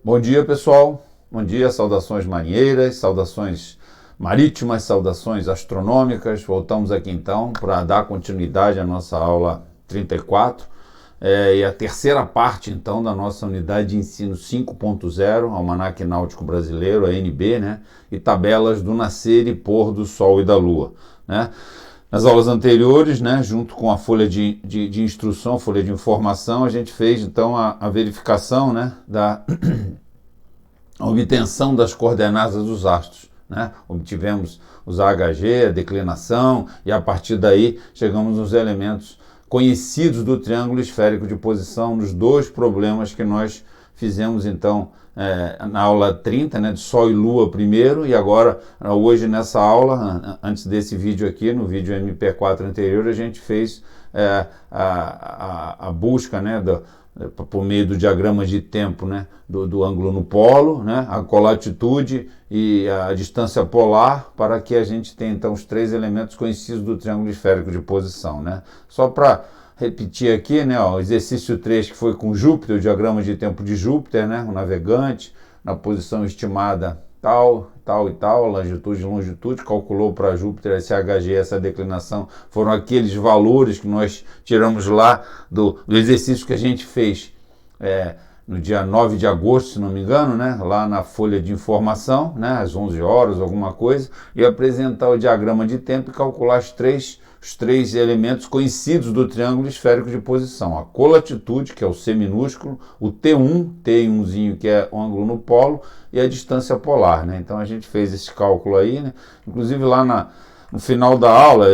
Bom dia, pessoal. Bom dia, saudações marinheiras, saudações marítimas, saudações astronômicas. Voltamos aqui então para dar continuidade à nossa aula 34 e a terceira parte então da nossa unidade de ensino 5.0, Almanaque Náutico Brasileiro, ANB, né? E tabelas do nascer e pôr do sol e da lua, né? Nas aulas anteriores, né, junto com a folha de instrução, folha de informação, a gente fez então a verificação, né, da obtenção das coordenadas dos astros, né? Obtivemos os AHG, a declinação, e a partir daí chegamos nos elementos conhecidos do triângulo esférico de posição, nos dois problemas que nós fizemos então na aula 30, né, de Sol e Lua primeiro, e agora, hoje nessa aula, antes desse vídeo aqui, no vídeo MP4 anterior, a gente fez a busca, né, por meio do diagrama de tempo, né, do ângulo no polo, né, a colatitude e a distância polar, para que a gente tenha então os três elementos conhecidos do triângulo esférico de posição, né. Só para repetir aqui, né, ó, o exercício 3 que foi com Júpiter, o diagrama de tempo de Júpiter, né, o navegante, na posição estimada tal, tal e tal, longitude e longitude, calculou para Júpiter esse HG, essa declinação, foram aqueles valores que nós tiramos lá do exercício que a gente fez no dia 9 de agosto, se não me engano, né, lá na folha de informação, né, às 11 horas, alguma coisa, e apresentar o diagrama de tempo e calcular os três elementos conhecidos do triângulo esférico de posição. A colatitude, que é o C minúsculo, o T1zinho, que é o ângulo no polo, e a distância polar, né? Então a gente fez esse cálculo aí, né? Inclusive lá no final da aula,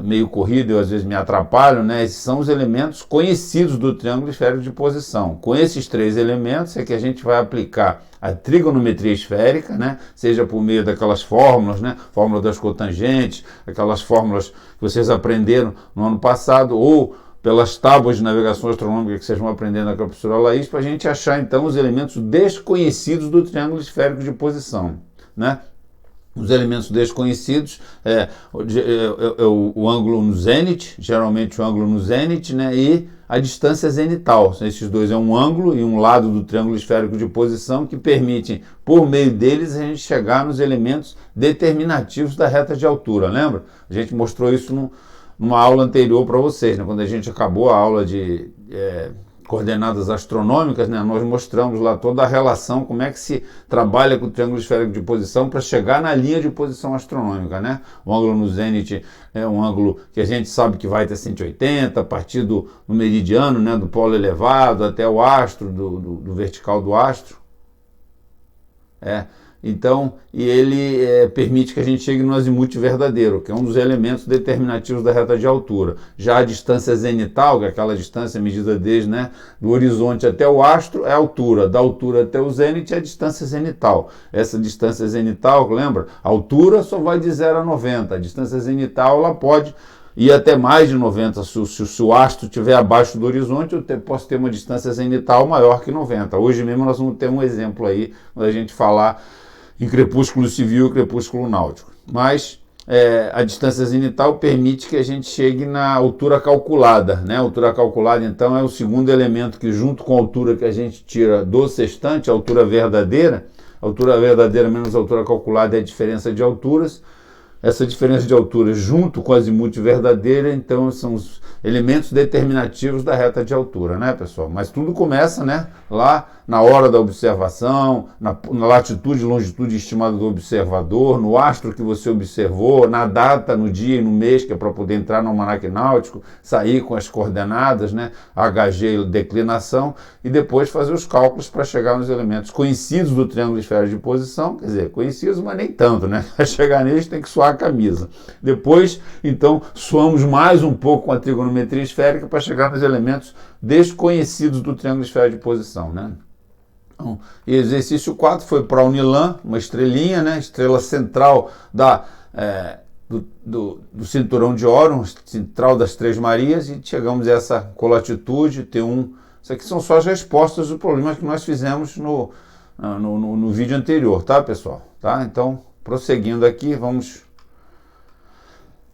meio corrido, eu às vezes me atrapalho, né? Esses são os elementos conhecidos do triângulo esférico de posição. Com esses três elementos é que a gente vai aplicar a trigonometria esférica, né? Seja por meio daquelas fórmulas, né? Fórmula das cotangentes, aquelas fórmulas que vocês aprenderam no ano passado, ou pelas tábuas de navegação astronômica que vocês vão aprender na professora Laís, para a gente achar então os elementos desconhecidos do triângulo esférico de posição, né? Os elementos desconhecidos o ângulo no zênite, geralmente o ângulo no zênite, né, e a distância zenital. Esses dois é um ângulo e um lado do triângulo esférico de posição que permitem, por meio deles, a gente chegar nos elementos determinativos da reta de altura. Lembra? A gente mostrou isso numa aula anterior para vocês, né, quando a gente acabou a aula de coordenadas astronômicas, né, nós mostramos lá toda a relação, como é que se trabalha com o triângulo esférico de posição para chegar na linha de posição astronômica, né? O ângulo no zênite é um ângulo que a gente sabe que vai ter 180, a partir do meridiano, né, do polo elevado até o astro, do vertical do astro. Então, e ele permite que a gente chegue no azimuth verdadeiro, que é um dos elementos determinativos da reta de altura. Já a distância zenital, que é aquela distância medida desde, né, do horizonte até o astro, é a altura. Da altura até o zênite é a distância zenital. Essa distância zenital, lembra? A altura só vai de 0 a 90. A distância zenital ela pode ir até mais de 90. Se o astro estiver abaixo do horizonte, eu posso ter uma distância zenital maior que 90. Hoje mesmo nós vamos ter um exemplo aí, quando a gente falar em crepúsculo civil e crepúsculo náutico. Mas a distância zenital permite que a gente chegue na altura calculada, né? A altura calculada, então, é o segundo elemento que, junto com a altura que a gente tira do sextante, a altura verdadeira menos a altura calculada é a diferença de alturas. Essa diferença de alturas junto com a azimuth verdadeira, então, são os elementos determinativos da reta de altura, né, pessoal? Mas tudo começa, né, lá na hora da observação, na latitude e longitude estimada do observador, no astro que você observou, na data, no dia e no mês, que é para poder entrar no almanaque náutico, sair com as coordenadas, né, HG e declinação, e depois fazer os cálculos para chegar nos elementos conhecidos do triângulo esférico de posição, quer dizer, conhecidos, mas nem tanto, né? Para chegar neles tem que suar a camisa. Depois, então, suamos mais um pouco com a trigonometria esférica para chegar nos elementos desconhecidos do triângulo esférico de posição, né? Então, e exercício 4 foi para a Unilan, uma estrelinha, né? Estrela central do cinturão de Órion, central das Três Marias, e chegamos a essa colatitude, T1. Isso aqui são só as respostas do problema que nós fizemos no vídeo anterior, tá, pessoal? Tá? Então, prosseguindo aqui, vamos.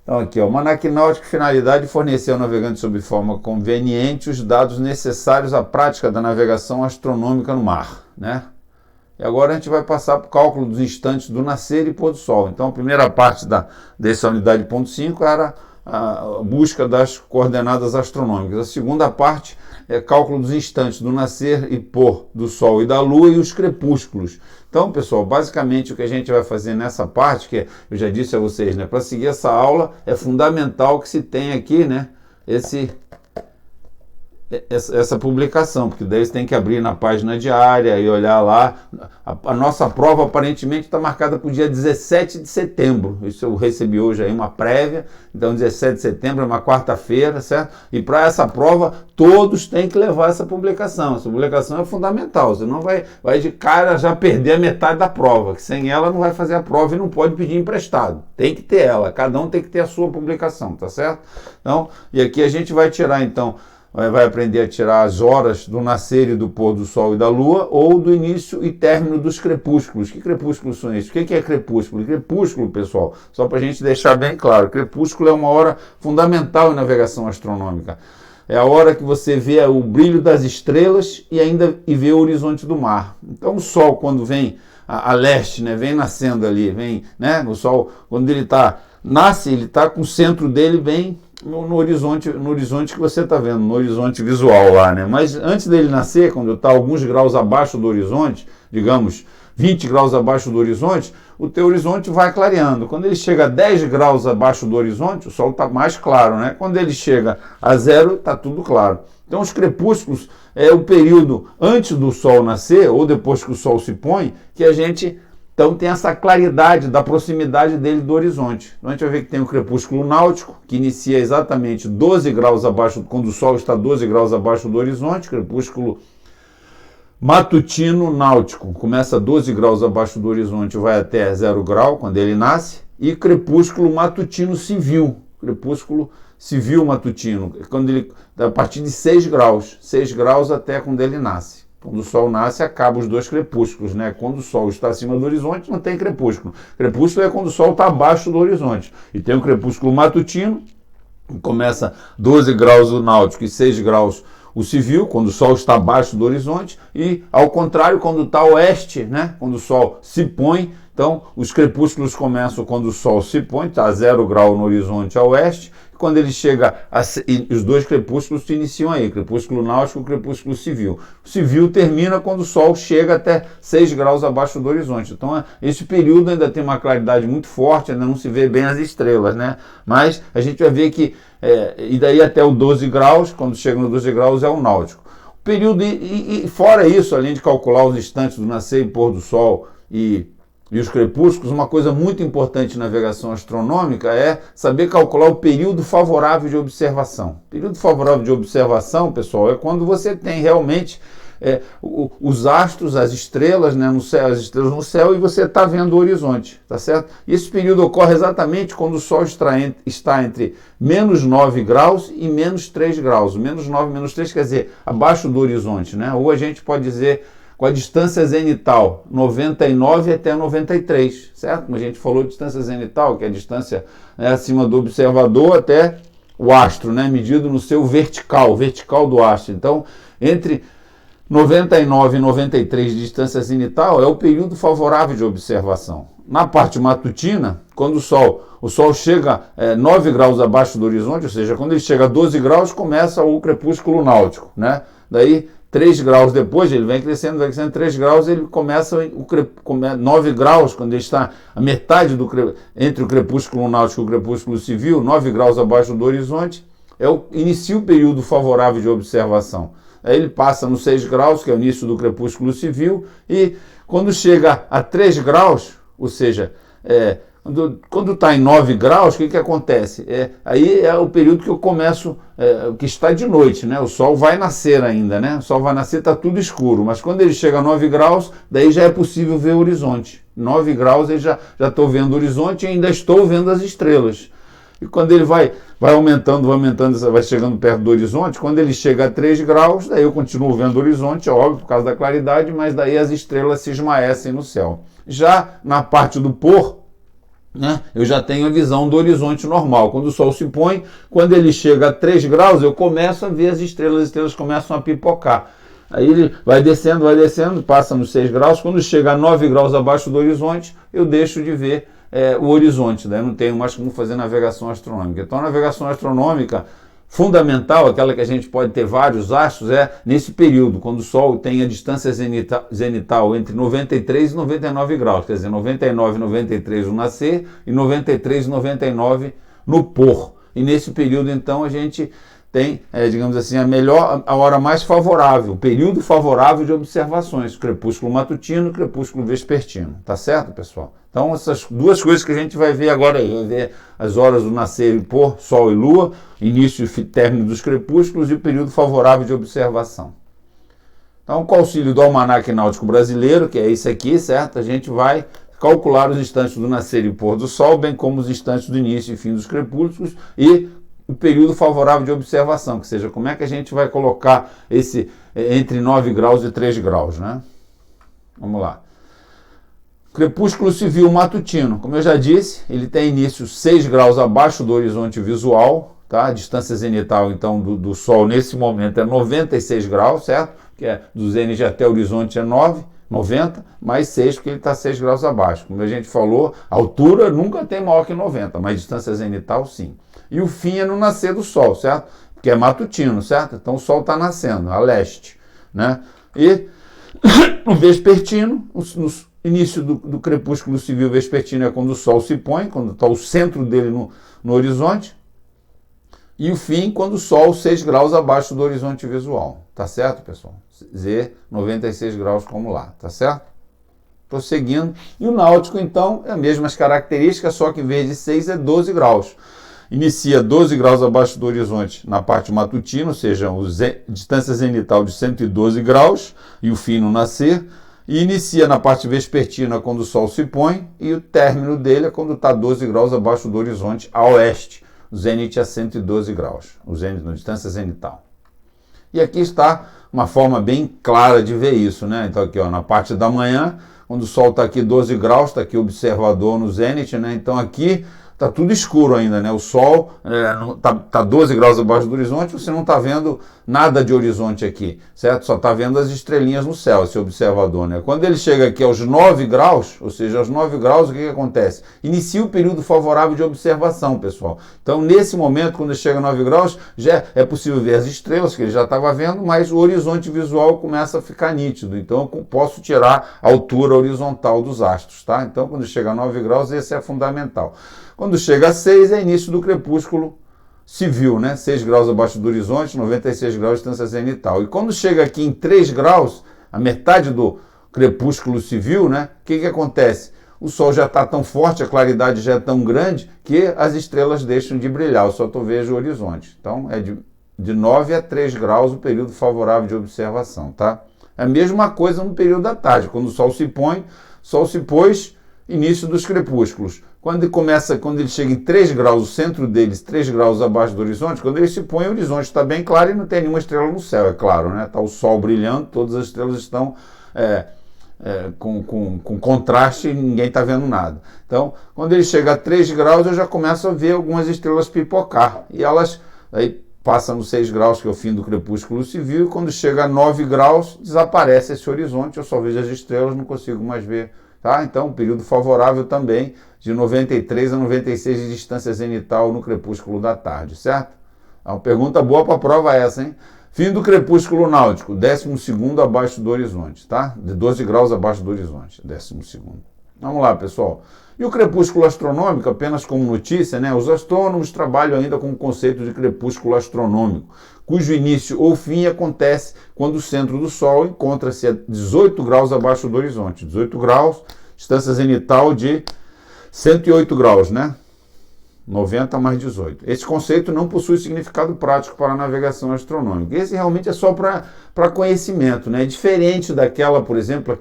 Então aqui, ó, o almanaque náutico, finalidade, fornecer ao navegante sob forma conveniente os dados necessários à prática da navegação astronômica no mar, né? E agora a gente vai passar para o cálculo dos instantes do nascer e pôr do sol. Então a primeira parte dessa unidade ponto 5 era a busca das coordenadas astronômicas. A segunda parte é cálculo dos instantes do nascer e pôr do sol e da lua e os crepúsculos. Então, pessoal, basicamente o que a gente vai fazer nessa parte, que eu já disse a vocês, né, para seguir essa aula é fundamental que se tenha aqui, né, essa publicação, porque daí você tem que abrir na página diária e olhar lá. A nossa prova aparentemente está marcada para o dia 17 de setembro. Isso eu recebi hoje aí uma prévia, então 17 de setembro é uma quarta-feira, certo? E para essa prova todos têm que levar essa publicação. Essa publicação é fundamental, você não vai de cara já perder a metade da prova, que sem ela não vai fazer a prova e não pode pedir emprestado. Tem que ter ela, cada um tem que ter a sua publicação, tá certo? Então, e aqui a gente vai tirar então, vai aprender a tirar as horas do nascer e do pôr do sol e da lua, ou do início e término dos crepúsculos. Que crepúsculos são esses? O que é crepúsculo? Crepúsculo, pessoal, só para a gente deixar bem claro, crepúsculo é uma hora fundamental em navegação astronômica. É a hora que você vê o brilho das estrelas e vê o horizonte do mar. Então o sol, quando vem a leste, né, vem nascendo ali, né, o sol, quando ele nasce, ele está com o centro dele bem no horizonte que você está vendo, no horizonte visual lá, né? Mas antes dele nascer, quando está alguns graus abaixo do horizonte, digamos 20 graus abaixo do horizonte, o teu horizonte vai clareando. Quando ele chega a 10 graus abaixo do horizonte, o sol está mais claro, né? Quando ele chega a zero, está tudo claro. Então os crepúsculos é o período antes do sol nascer, ou depois que o sol se põe, que a gente então tem essa claridade da proximidade dele do horizonte. Então a gente vai ver que tem o crepúsculo náutico, que inicia exatamente 12 graus abaixo, quando o sol está 12 graus abaixo do horizonte, crepúsculo matutino náutico, começa 12 graus abaixo do horizonte, vai até 0 grau, quando ele nasce, e crepúsculo matutino civil, crepúsculo civil matutino, a partir de 6 graus até quando ele nasce. Quando o sol nasce, acaba os dois crepúsculos, né? Quando o sol está acima do horizonte, não tem crepúsculo. Crepúsculo é quando o sol está abaixo do horizonte. E tem o crepúsculo matutino, que começa 12 graus o náutico e 6 graus o civil, quando o sol está abaixo do horizonte. E, ao contrário, quando está oeste, né? Quando o sol se põe. Então, os crepúsculos começam quando o sol se põe, está a 0 grau no horizonte a oeste. Quando ele chega, os dois crepúsculos se iniciam aí, crepúsculo náutico e crepúsculo civil. O civil termina quando o sol chega até 6 graus abaixo do horizonte. Então, esse período ainda tem uma claridade muito forte, ainda não se vê bem as estrelas, né? Mas a gente vai ver que, e daí até o 12 graus, quando chega no 12 graus, é o náutico. O período, e fora isso, além de calcular os instantes do nascer e pôr do sol e os crepúsculos, uma coisa muito importante em navegação astronômica é saber calcular o período favorável de observação. O período favorável de observação, pessoal, é quando você tem realmente os astros, as estrelas, né, no céu, as estrelas no céu, e você está vendo o horizonte, tá certo? E esse período ocorre exatamente quando o Sol está entre menos 9 graus e menos 3 graus. Menos 9, menos 3 quer dizer abaixo do horizonte, né? Ou a gente pode dizer com a distância zenital 99 até 93, certo? Como a gente falou, distância zenital, que é a distância, né, acima do observador até o astro, né, medido no seu vertical do astro. Então, entre 99 e 93 de distância zenital é o período favorável de observação. Na parte matutina, quando o Sol chega 9 graus abaixo do horizonte, ou seja, quando ele chega a 12 graus, começa o crepúsculo náutico, né? Daí, 3 graus depois, ele vem crescendo, 3 graus, ele começa 9 graus, quando ele está a metade entre o crepúsculo náutico e o crepúsculo civil, 9 graus abaixo do horizonte, inicia o período favorável de observação. Aí ele passa nos 6 graus, que é o início do crepúsculo civil, e quando chega a 3 graus, ou seja, quando está em 9 graus, o que acontece? Aí é o período que eu começo, que está de noite, né? O sol vai nascer ainda, né? O sol vai nascer, está tudo escuro, mas quando ele chega a 9 graus, daí já é possível ver o horizonte. 9 graus eu já estou vendo o horizonte e ainda estou vendo as estrelas. E quando ele vai aumentando, vai chegando perto do horizonte, quando ele chega a 3 graus, daí eu continuo vendo o horizonte, óbvio, por causa da claridade, mas daí as estrelas se esmaecem no céu. Já na parte do pôr, né, eu já tenho a visão do horizonte normal. Quando o sol se põe, quando ele chega a 3 graus, eu começo a ver as estrelas começam a pipocar. Aí ele vai descendo, passa nos 6 graus. Quando chega a 9 graus abaixo do horizonte, eu deixo de ver o horizonte, né? Não tenho mais como fazer navegação astronômica. Então a navegação astronômica fundamental, aquela que a gente pode ter vários astros, é nesse período, quando o Sol tem a distância zenital entre 93 e 99 graus, quer dizer, 99 e 93 no nascer e 93 e 99 no pôr. E nesse período, então, a gente tem, digamos assim, a hora mais favorável, o período favorável de observações, crepúsculo matutino e crepúsculo vespertino. Tá certo, pessoal? Então, essas duas coisas que a gente vai ver agora aí, vai ver as horas do nascer e pôr, Sol e Lua, início e término dos crepúsculos e o período favorável de observação. Então, com o auxílio do Almanaque Náutico Brasileiro, que é esse aqui, certo? A gente vai calcular os instantes do nascer e pôr do Sol, bem como os instantes do início e fim dos crepúsculos e o período favorável de observação, que seja, como é que a gente vai colocar esse entre 9 graus e 3 graus, né? Vamos lá. Crepúsculo civil matutino, como eu já disse, ele tem início 6 graus abaixo do horizonte visual, tá? A distância zenital, então, do Sol nesse momento é 96 graus, certo? Que é do zênite até o horizonte é 90, mais 6, porque ele está 6 graus abaixo. Como a gente falou, a altura nunca tem maior que 90, mas distância zenital, sim. E o fim é no nascer do Sol, certo? Porque é matutino, certo? Então o Sol está nascendo, a leste, né? E o vespertino, no início do crepúsculo civil vespertino é quando o Sol se põe, quando está o centro dele no horizonte. E o fim, quando o Sol 6 graus abaixo do horizonte visual. Tá certo, pessoal? Z, 96 graus como lá, tá certo? Prosseguindo. E o náutico, então, é as mesmas características, só que em vez de 6 é 12 graus. Inicia 12 graus abaixo do horizonte na parte matutina, ou seja, a distância zenital de 112 graus e o fim no nascer. E inicia na parte vespertina quando o Sol se põe e o término dele é quando está 12 graus abaixo do horizonte a oeste. O zênite a 112 graus, o zênite na distância zenital. E aqui está uma forma bem clara de ver isso, né? Então aqui, ó, na parte da manhã, quando o Sol está aqui 12 graus, está aqui o observador no zênite, né? Então aqui está tudo escuro ainda, né? O Sol está 12 graus abaixo do horizonte, você não está vendo nada de horizonte aqui, certo? Só está vendo as estrelinhas no céu, esse observador, né? Quando ele chega aqui aos 9 graus, ou seja, aos 9 graus, o que acontece? Inicia o período favorável de observação, pessoal. Então, nesse momento, quando ele chega a 9 graus, já é possível ver as estrelas, que ele já estava vendo, mas o horizonte visual começa a ficar nítido. Então, eu posso tirar a altura horizontal dos astros, tá? Então, quando chega a 9 graus, esse é fundamental. Quando chega a 6, é início do crepúsculo civil, né? 6 graus abaixo do horizonte, 96 graus de distância zenital. E quando chega aqui em 3 graus, a metade do crepúsculo civil, né? O que acontece? O Sol já está tão forte, a claridade já é tão grande, que as estrelas deixam de brilhar, eu só vejo o horizonte. Então, é de 9 a 3 graus o período favorável de observação, tá? É a mesma coisa no período da tarde, quando o Sol se põe, Sol se pôs, início dos crepúsculos. Quando ele chega em 3 graus, o centro deles 3 graus abaixo do horizonte, quando ele se põe, o horizonte está bem claro e não tem nenhuma estrela no céu, é claro, né? Está o Sol brilhando, todas as estrelas estão com contraste e ninguém está vendo nada. Então, quando ele chega a 3 graus, eu já começo a ver algumas estrelas pipocar. E elas aí passam nos 6 graus, que é o fim do crepúsculo civil, e quando chega a 9 graus, desaparece esse horizonte, eu só vejo as estrelas, não consigo mais ver. Tá? Então, período favorável também, de 93 a 96 de distância zenital no crepúsculo da tarde, certo? É uma pergunta boa para a prova essa, hein? Fim do crepúsculo náutico, 12º abaixo do horizonte, tá? De 12 graus abaixo do horizonte, 12º. Vamos lá, pessoal. E o crepúsculo astronômico, apenas como notícia, né? Os astrônomos trabalham ainda com o conceito de crepúsculo astronômico, cujo início ou fim acontece quando o centro do Sol encontra-se a 18 graus abaixo do horizonte. 18 graus, distância zenital de 108 graus, né? 90 mais 18. Esse conceito não possui significado prático para a navegação astronômica. Esse realmente é só para conhecimento, né? É diferente daquela, por exemplo,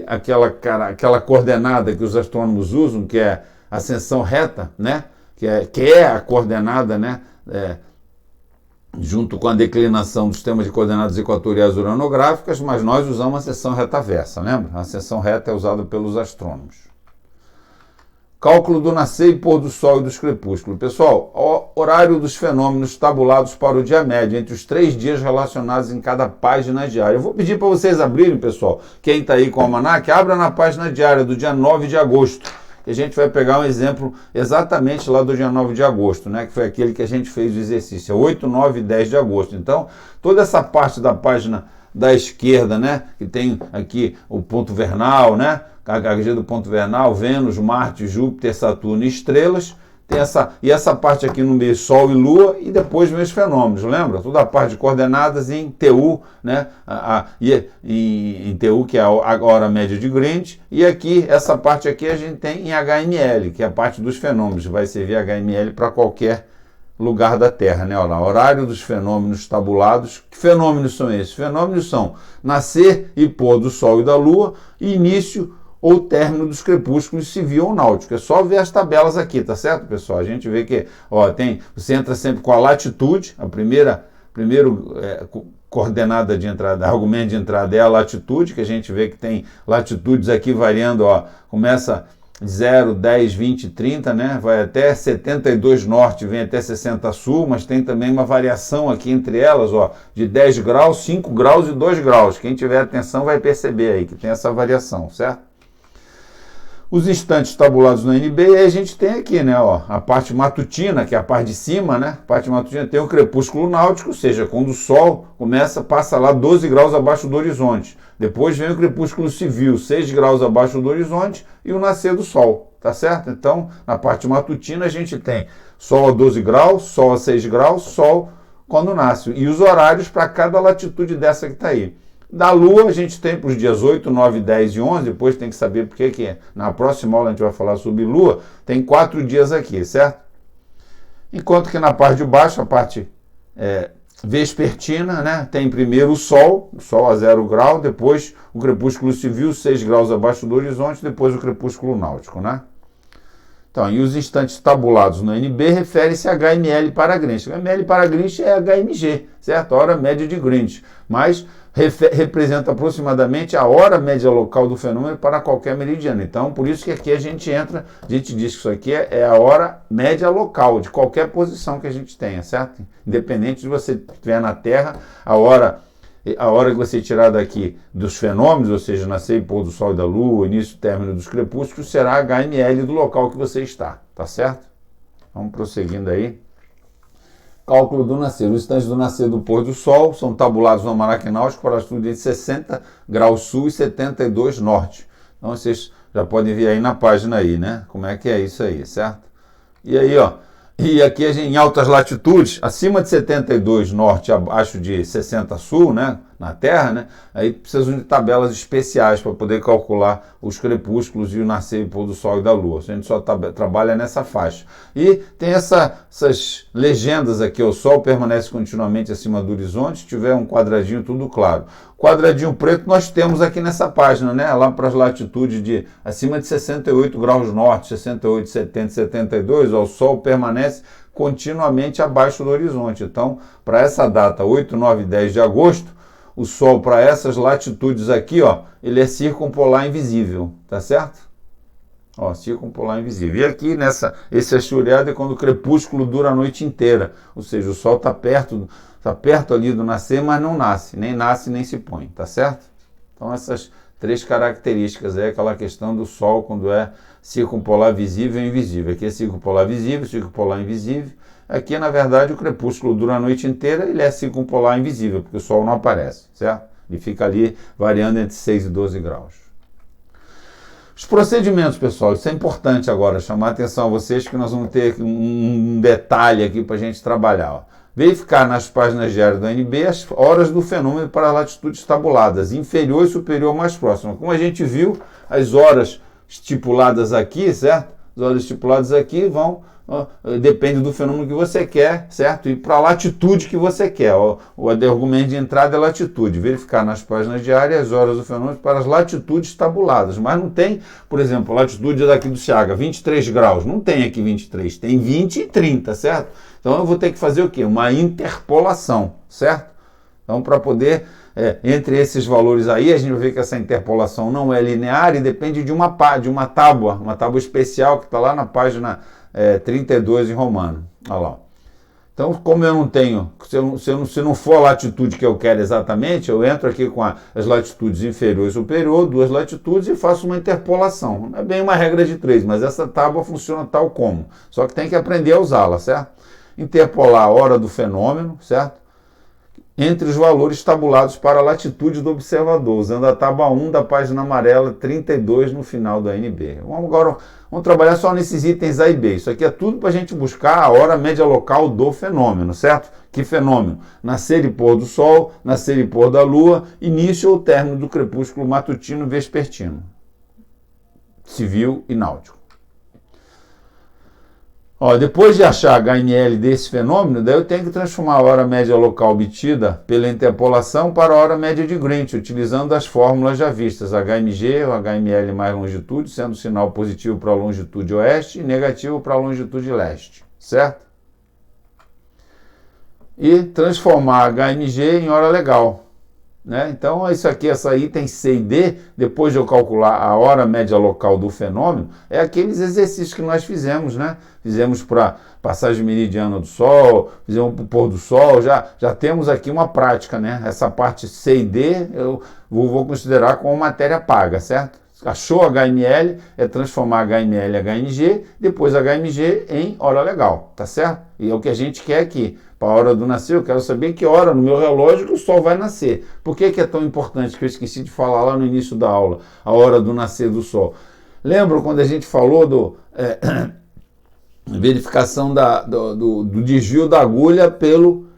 aquela coordenada que os astrônomos usam, que é ascensão reta, né? Que é a coordenada, né? Junto com a declinação do sistema de coordenadas equatoriais uranográficas, mas nós usamos a ascensão reta-versa, lembra? A ascensão reta é usada pelos astrônomos. Cálculo do nascer e pôr do sol e dos crepúsculos. Pessoal, horário dos fenômenos tabulados para o dia médio, entre os 3 dias relacionados em cada página diária. Eu vou pedir para vocês abrirem, pessoal. Quem está aí com o almanaque, abra na página diária do dia 9 de agosto. A gente vai pegar um exemplo exatamente lá do dia 9 de agosto, né? Que foi aquele que a gente fez o exercício, 8, 9 e 10 de agosto. Então, toda essa parte da página da esquerda, né? Que tem aqui o ponto vernal, né? A HG do ponto vernal, Vênus, Marte, Júpiter, Saturno e estrelas. Tem essa parte aqui no meio, Sol e Lua, e depois vem os fenômenos, lembra? Toda a parte de coordenadas em TU, né? Em TU, que é a hora média de Greenwich, e aqui, essa parte aqui a gente tem em HML, que é a parte dos fenômenos, vai servir HML para qualquer lugar da Terra, né? Olha lá, horário dos fenômenos tabulados. Que fenômenos são esses? Fenômenos são nascer e pôr do Sol e da Lua, e início ou término dos crepúsculos civil ou náutico. É só ver as tabelas aqui, tá certo, pessoal? A gente vê que, ó, você entra sempre com a latitude, primeiro coordenada de entrada, argumento de entrada é a latitude, que a gente vê que tem latitudes aqui variando, ó, começa 0, 10, 20, 30, né? Vai até 72 norte, vem até 60 sul, mas tem também uma variação aqui entre elas, ó, de 10 graus, 5 graus e 2 graus. Quem tiver atenção vai perceber aí que tem essa variação, certo? Os instantes tabulados no NB, e aí a gente tem aqui, né, ó, a parte matutina, que é a parte de cima, né? A parte matutina tem o crepúsculo náutico, ou seja, quando o Sol passa lá 12 graus abaixo do horizonte. Depois vem o crepúsculo civil, 6 graus abaixo do horizonte, e o nascer do Sol, tá certo? Então, na parte matutina a gente tem Sol a 12 graus, Sol a 6 graus, Sol quando nasce. E os horários para cada latitude dessa que está aí. Da Lua a gente tem para os dias 8, 9, 10 e 11, depois tem que saber porque que é. Na próxima aula a gente vai falar sobre Lua, tem 4 dias aqui, certo? Enquanto que na parte de baixo, a parte vespertina, né, tem primeiro o Sol a 0 grau, depois o crepúsculo civil, 6 graus abaixo do horizonte, depois o crepúsculo náutico, né? Então, e os instantes tabulados no NB refere-se a HML para Greenwich. HML para Greenwich é HMG, certo? A hora média de Greenwich, mas representa aproximadamente a hora média local do fenômeno para qualquer meridiano. Então, por isso que aqui a gente diz que isso aqui é a hora média local de qualquer posição que a gente tenha, certo? Independente de você estiver na Terra, a hora que você tirar daqui dos fenômenos, ou seja, nascer e pôr do Sol e da Lua, início e término dos crepúsculos, será HML do local que você está, tá certo? Vamos prosseguindo aí. Cálculo do nascer. Os instantes do nascer do pôr do Sol são tabulados no almanaque náutico para latitude de 60 graus sul e 72 norte. Então vocês já podem ver aí na página aí, né? Como é que é isso aí, certo? E aí, ó. E aqui em altas latitudes, acima de 72 norte, abaixo de 60 sul, né, na Terra, né, aí precisam de tabelas especiais para poder calcular os crepúsculos e o nascer e pôr do Sol e da Lua. A gente só trabalha nessa faixa. E tem essas legendas aqui, o Sol permanece continuamente acima do horizonte, se tiver um quadradinho tudo claro. Quadradinho preto nós temos aqui nessa página, né, lá para as latitudes de acima de 68 graus norte, 68, 70, 72, ó, o Sol permanece continuamente abaixo do horizonte. Então, para essa data, 8, 9 e 10 de agosto, o Sol para essas latitudes aqui, ó, ele é circumpolar invisível, tá certo? Ó, circumpolar invisível. E aqui esse achureado é quando o crepúsculo dura a noite inteira, ou seja, o Sol está perto ali do nascer, mas não nasce nem se põe, tá certo? Então essas 3 características é aquela questão do Sol quando é circumpolar visível e invisível. Aqui é circumpolar visível, circumpolar invisível. Aqui, na verdade, o crepúsculo dura a noite inteira, ele é circumpolar invisível, porque o Sol não aparece, certo? Ele fica ali variando entre 6 e 12 graus. Os procedimentos, pessoal, isso é importante agora, chamar a atenção a vocês que nós vamos ter um detalhe aqui para a gente trabalhar. Ó. Verificar nas páginas diárias do ANB as horas do fenômeno para latitudes tabuladas, inferior e superior mais próxima. Como a gente viu, as horas estipuladas aqui, certo? As horas estipuladas aqui depende do fenômeno que você quer, certo? E para a latitude que você quer. O argumento de entrada é latitude. Verificar nas páginas diárias as horas do fenômeno para as latitudes tabuladas. Mas não tem, por exemplo, a latitude daqui do Chaga, 23 graus. Não tem aqui 23, tem 20 e 30, certo? Então eu vou ter que fazer o quê? Uma interpolação, certo? Então para poder entre esses valores aí, a gente vai ver que essa interpolação não é linear e depende de uma tábua especial que está lá na página 32 em Romano. Olha lá. Então, como eu não tenho, se não for a latitude que eu quero exatamente, eu entro aqui com as latitudes inferior e superior, duas latitudes, e faço uma interpolação. Não é bem uma regra de 3, mas essa tábua funciona tal como. Só que tem que aprender a usá-la, certo? Interpolar a hora do fenômeno, certo? Entre os valores tabulados para a latitude do observador, usando a tábua 1 da página amarela 32 no final da ANB. Vamos trabalhar só nesses itens A e B. Isso aqui é tudo para a gente buscar a hora média local do fenômeno, certo? Que fenômeno? Nascer e pôr do sol, nascer e pôr da lua, início ou término do crepúsculo matutino e vespertino, civil e náutico. Depois de achar HML desse fenômeno, daí eu tenho que transformar a hora média local obtida pela interpolação para a hora média de Greenwich, utilizando as fórmulas já vistas, HMG, o HML mais longitude, sendo o sinal positivo para a longitude oeste e negativo para a longitude leste, certo? E transformar HMG em hora legal. Né? Então, isso aqui, essa item C e D, depois de eu calcular a hora média local do fenômeno, é aqueles exercícios que nós fizemos, né? Fizemos para passagem meridiana do Sol, fizemos para o pôr do Sol, já temos aqui uma prática, né? Essa parte C e D eu vou considerar como matéria paga, certo? Achou HML, é transformar HML em HMG, depois HMG em hora legal, tá certo? E é o que a gente quer aqui. Para a hora do nascer, eu quero saber que hora no meu relógio que o sol vai nascer. Por que é tão importante, que eu esqueci de falar lá no início da aula, a hora do nascer do sol? Lembra quando a gente falou verificação do desvio da agulha pelo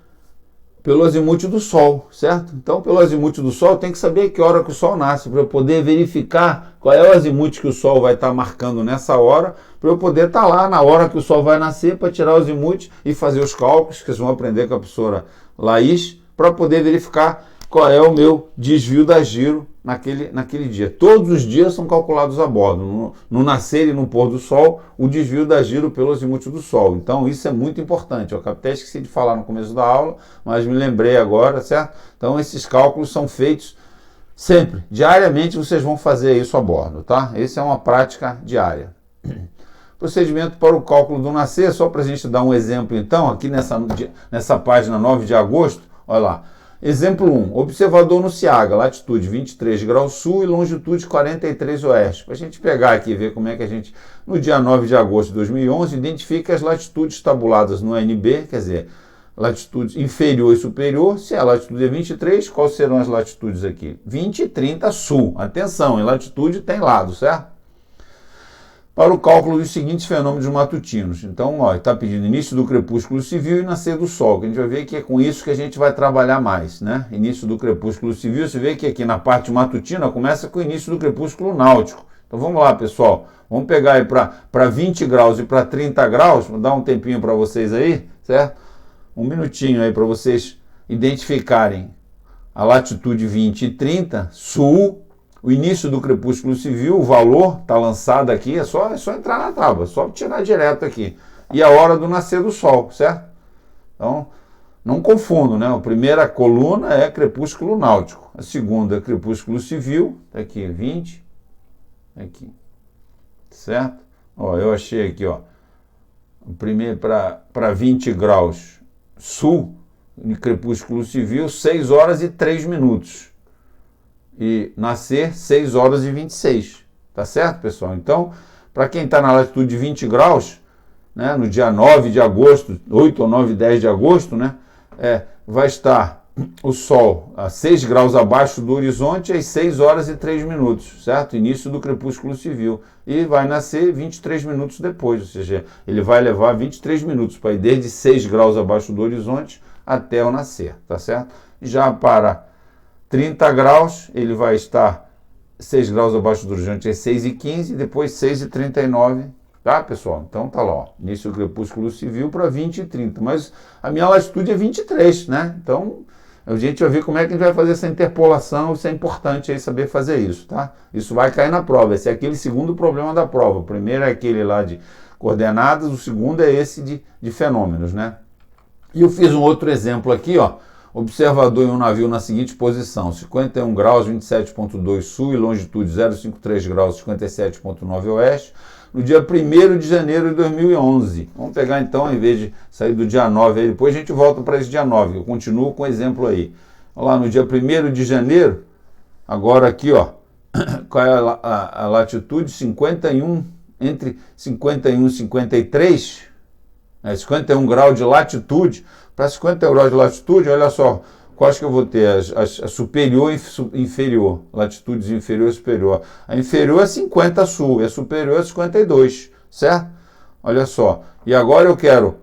azimuth do Sol, certo? Então, pelo azimuth do Sol, tem que saber que hora que o Sol nasce, para eu poder verificar qual é o azimuth que o Sol vai estar marcando nessa hora, para eu poder estar lá na hora que o Sol vai nascer, para tirar o azimuth e fazer os cálculos, que vocês vão aprender com a professora Laís, para poder verificar qual é o meu desvio da giro naquele dia. Todos os dias são calculados a bordo, no nascer e no pôr do sol, o desvio da giro pelo azimuth do sol. Então isso é muito importante. Eu até esqueci de falar no começo da aula, mas me lembrei agora, certo? Então esses cálculos são feitos sempre, diariamente vocês vão fazer isso a bordo, tá? Essa é uma prática diária. Procedimento para o cálculo do nascer, só para a gente dar um exemplo então, aqui nessa página 9 de agosto, olha lá. Exemplo 1, observador no Ciaga, latitude 23 graus sul e longitude 43 oeste. Para a gente pegar aqui e ver como é que a gente, no dia 9 de agosto de 2011, identifica as latitudes tabuladas no ANB, quer dizer, latitude inferior e superior. Se a latitude é 23, quais serão as latitudes aqui? 20 e 30 sul. Atenção, em latitude tem lado, certo? Para o cálculo dos seguintes fenômenos matutinos. Então, está pedindo início do crepúsculo civil e nascer do sol, que a gente vai ver que é com isso que a gente vai trabalhar mais, né? Início do crepúsculo civil, você vê que aqui na parte matutina começa com o início do crepúsculo náutico. Então vamos lá, pessoal, vamos pegar aí para 20 graus e para 30 graus, vou dar um tempinho para vocês aí, certo? Um minutinho aí para vocês identificarem a latitude 20 e 30, sul. O início do crepúsculo civil, o valor está lançado aqui, é só entrar na tábua, é só tirar direto aqui. E a hora do nascer do sol, certo? Então, não confundo, né? A primeira coluna é crepúsculo náutico, a segunda é crepúsculo civil, tá aqui 20, aqui, certo? Eu achei aqui, o primeiro para 20 graus sul, de crepúsculo civil, 6 horas e 3 minutos. E nascer 6 horas e 26, tá certo, pessoal? Então, para quem está na latitude de 20 graus, né, no dia 9 de agosto, 8 ou 9, 10 de agosto, né, vai estar o Sol a 6 graus abaixo do horizonte às 6 horas e 3 minutos, certo? Início do crepúsculo civil. E vai nascer 23 minutos depois, ou seja, ele vai levar 23 minutos para ir desde 6 graus abaixo do horizonte até o nascer, tá certo? Já para 30 graus, ele vai estar 6 graus abaixo do horizonte às 6h15, depois 6h39, tá, pessoal? Então tá lá, início do crepúsculo civil para 20 e 30, mas a minha latitude é 23, né? Então a gente vai ver como é que a gente vai fazer essa interpolação, isso é importante aí saber fazer isso, tá? Isso vai cair na prova, esse é aquele segundo problema da prova. O primeiro é aquele lá de coordenadas, o segundo é esse de fenômenos, né? E eu fiz um outro exemplo aqui, observador em um navio na seguinte posição: 51 graus, 27,2 sul e longitude 053 graus, 57,9 oeste, no dia 1º de janeiro de 2011. Vamos pegar então, em vez de sair do dia 9, aí depois a gente volta para esse dia 9, eu continuo com o exemplo aí. Olha lá, no dia 1º de janeiro, agora aqui, ó, qual é a latitude? 51, entre 51 e 53, 51 graus de latitude. Para 50 graus de latitude, olha só, quais que eu vou ter? A superior e inferior, latitudes inferior e superior. A inferior é 50 sul, e a superior é 52, certo? Olha só, e agora eu quero,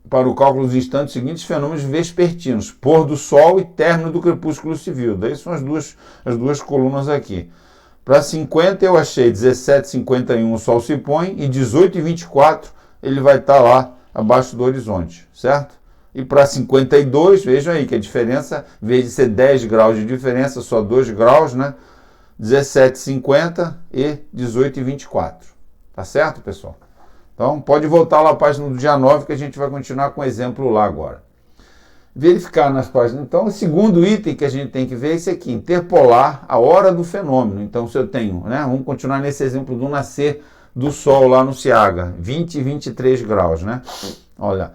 para o cálculo dos instantes seguintes, fenômenos vespertinos, pôr do sol e término do crepúsculo civil. Daí são as duas colunas aqui. Para 50 eu achei 17,51 o sol se põe e 18,24 ele vai estar lá abaixo do horizonte, certo? E para 52, vejam aí que a diferença, em vez de ser 10 graus de diferença, só 2 graus, né? 17,50 e 18,24. Tá certo, pessoal? Então, pode voltar lá à página do dia 9, que a gente vai continuar com o exemplo lá agora. Verificar nas páginas. Então, o segundo item que a gente tem que ver é esse aqui, interpolar a hora do fenômeno. Então, se eu tenho, né? Vamos continuar nesse exemplo do nascer do Sol lá no Ciaga, 20 e 23 graus, né? Olha,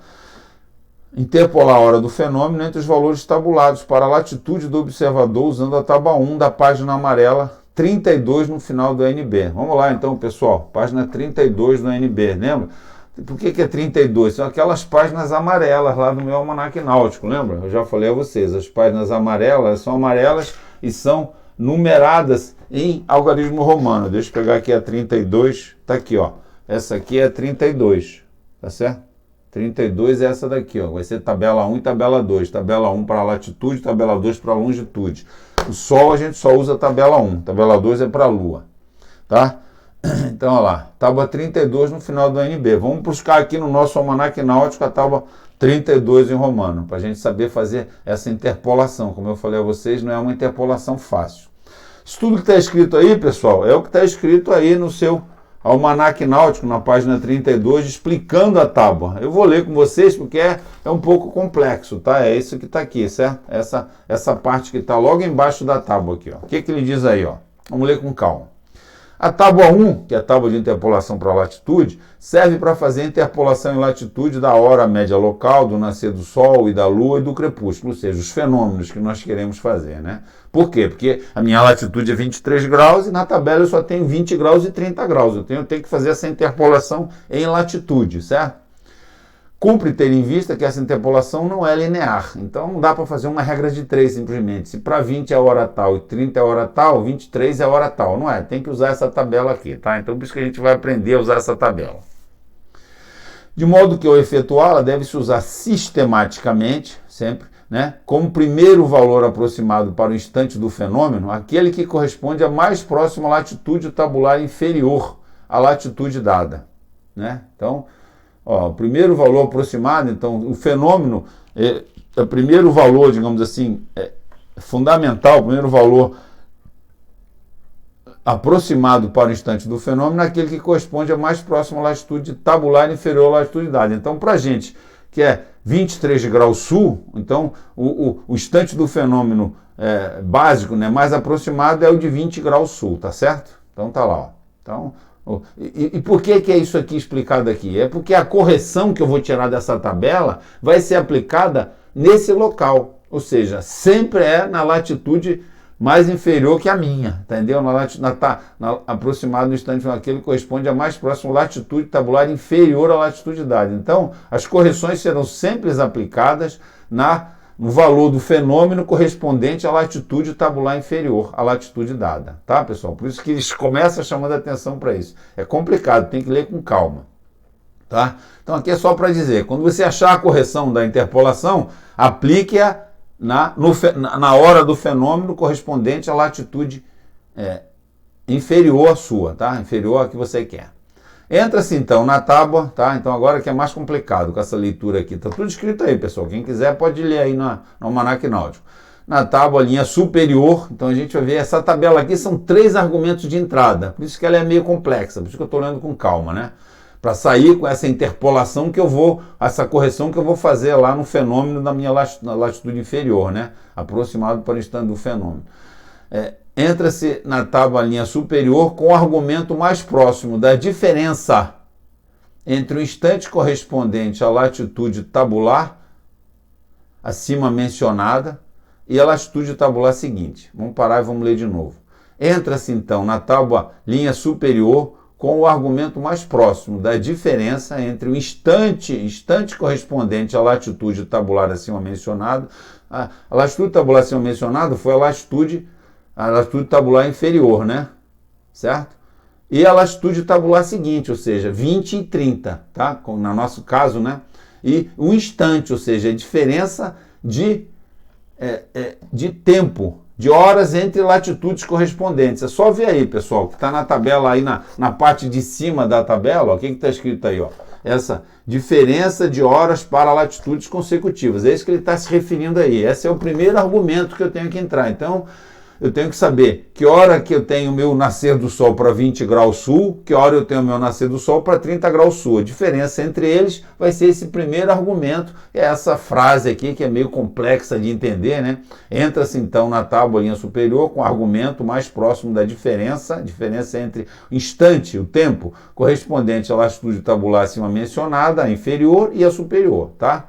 interpolar a hora do fenômeno entre os valores tabulados para a latitude do observador usando a tábua 1 da página amarela 32 no final do NB. Vamos lá então, pessoal, página 32 do NB, lembra? Por que é 32? São aquelas páginas amarelas lá do meu almanaque náutico, lembra? Eu já falei a vocês, as páginas amarelas são amarelas e são numeradas em algarismo romano. Deixa eu pegar aqui a 32, tá aqui, ó. Essa aqui é 32, tá certo? 32 é essa daqui, ó. Vai ser tabela 1 e tabela 2. Tabela 1 para latitude, tabela 2 para longitude. O Sol a gente só usa tabela 1, tabela 2 é para a Lua, tá? Então, olha lá, tábua 32 no final do NB. Vamos buscar aqui no nosso almanaque náutico a tábua 32 em romano, para a gente saber fazer essa interpolação. Como eu falei a vocês, não é uma interpolação fácil. Isso tudo que está escrito aí, pessoal, é o que está escrito aí no seu almanaque náutico, na página 32, explicando a tábua. Eu vou ler com vocês porque é um pouco complexo, tá? É isso que está aqui, certo? Essa parte que está logo embaixo da tábua aqui, ó. O que ele diz aí, ó? Vamos ler com calma. A tábua 1, que é a tábua de interpolação para latitude, serve para fazer a interpolação em latitude da hora média local, do nascer do Sol e da Lua e do crepúsculo, ou seja, os fenômenos que nós queremos fazer, né? Por quê? Porque a minha latitude é 23 graus e na tabela eu só tenho 20 graus e 30 graus. Eu tenho que fazer essa interpolação em latitude, certo? Cumpre ter em vista que essa interpolação não é linear, então não dá para fazer uma regra de 3 simplesmente. Se para 20 é a hora tal e 30 é a hora tal, 23 é a hora tal, não é? Tem que usar essa tabela aqui, tá? Então por isso que a gente vai aprender a usar essa tabela. De modo que ao efetuá-la deve-se usar sistematicamente, sempre, né, como primeiro valor aproximado para o instante do fenômeno, aquele que corresponde à mais próxima latitude tabular inferior à latitude dada, né? Então, ó, o primeiro valor aproximado, então o fenômeno, o primeiro valor, digamos assim, fundamental, o primeiro valor aproximado para o instante do fenômeno é aquele que corresponde à mais próxima latitude tabular inferior à latitude dada. Então, para a gente que é 23 graus sul, então o instante do fenômeno básico, né, mais aproximado é o de 20 graus sul, tá certo? Então tá lá, ó. Então, e por que é isso aqui explicado aqui? É porque a correção que eu vou tirar dessa tabela vai ser aplicada nesse local, ou seja, sempre é na latitude mais inferior que a minha, entendeu? Aproximado no instante naquele que corresponde à mais próxima latitude tabular inferior à latitude dada. Então, as correções serão sempre aplicadas no valor do fenômeno correspondente à latitude tabular inferior à latitude dada, tá, pessoal? Por isso que eles começam chamando a atenção para isso. É complicado, tem que ler com calma, tá? Então, aqui é só para dizer, quando você achar a correção da interpolação, aplique-a na hora do fenômeno correspondente à latitude inferior à sua, tá? Inferior à que você quer. Entra-se então na tábua, tá? Então agora que é mais complicado com essa leitura aqui. Tá tudo escrito aí, pessoal. Quem quiser pode ler aí no almanaque náutico. Na tábua, linha superior, então a gente vai ver essa tabela aqui, são 3 argumentos de entrada. Por isso que ela é meio complexa, por isso que eu estou lendo com calma, né? para sair com essa interpolação que eu vou, essa correção que eu vou fazer lá no fenômeno da minha latitude inferior, né? Aproximado para o instante do fenômeno. Entra-se na tábua linha superior com o argumento mais próximo da diferença entre o instante correspondente à latitude tabular, acima mencionada, e a latitude tabular seguinte. Vamos parar e vamos ler de novo. Entra-se então na tábua linha superior com o argumento mais próximo da diferença entre o instante correspondente à latitude tabular acima mencionada. A latitude tabular acima mencionada foi a latitude tabular inferior, né? Certo? E a latitude tabular seguinte, ou seja, 20 e 30, tá? Como no nosso caso, né? E o instante, ou seja, a diferença de tempo, de horas entre latitudes correspondentes. É só ver aí, pessoal, que está na tabela aí, na parte de cima da tabela, ó, o que está escrito aí, ó? Essa diferença de horas para latitudes consecutivas. É isso que ele está se referindo aí. Esse é o primeiro argumento que eu tenho que entrar. Então, eu tenho que saber que hora que eu tenho o meu nascer do Sol para 20 graus sul, que hora eu tenho o meu nascer do Sol para 30 graus sul. A diferença entre eles vai ser esse primeiro argumento, é essa frase aqui que é meio complexa de entender, né? Entra-se então na tábua linha superior com o argumento mais próximo da diferença entre o instante, o tempo, correspondente à latitude tabular acima mencionada, a inferior e a superior, tá?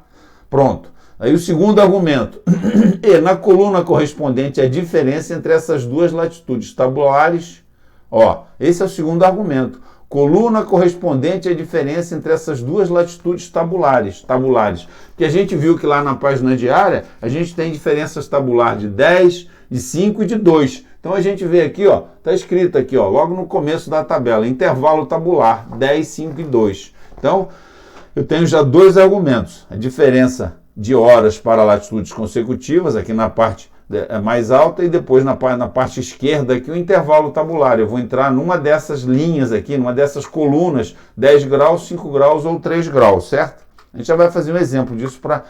Pronto. Aí o segundo argumento, e na coluna correspondente à diferença entre essas duas latitudes tabulares, ó, esse é o segundo argumento, coluna correspondente à diferença entre essas duas latitudes tabulares, porque a gente viu que lá na página diária, a gente tem diferenças tabulares de 10, de 5 e de 2, então a gente vê aqui, ó, tá escrito aqui, ó, logo no começo da tabela, intervalo tabular, 10, 5 e 2, então eu tenho já dois argumentos, a diferença de horas para latitudes consecutivas, aqui na parte mais alta, e depois na parte esquerda aqui o intervalo tabular. Eu vou entrar numa dessas linhas aqui, numa dessas colunas, 10 graus, 5 graus ou 3 graus, certo? A gente já vai fazer um exemplo disso para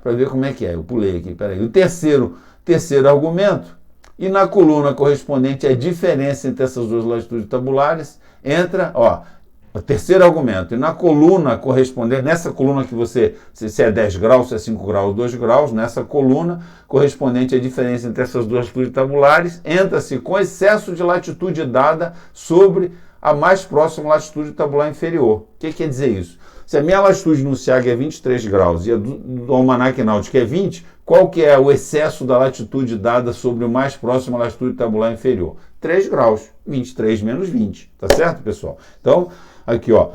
ver como é que é. Eu pulei aqui, peraí. O terceiro argumento, e na coluna correspondente à diferença entre essas duas latitudes tabulares, entra, ó, o terceiro argumento, e na coluna correspondente, nessa coluna que se é 10 graus, se é 5 graus, 2 graus, nessa coluna correspondente à diferença entre essas duas latitudes tabulares, entra-se com excesso de latitude dada sobre a mais próxima latitude tabular inferior. O que quer dizer isso? Se a minha latitude no SEAG é 23 graus e a do Almanac Náutico é 20, qual que é o excesso da latitude dada sobre o mais próximo à latitude tabular inferior? 3 graus, 23 menos 20, tá certo, pessoal? Então, aqui, ó,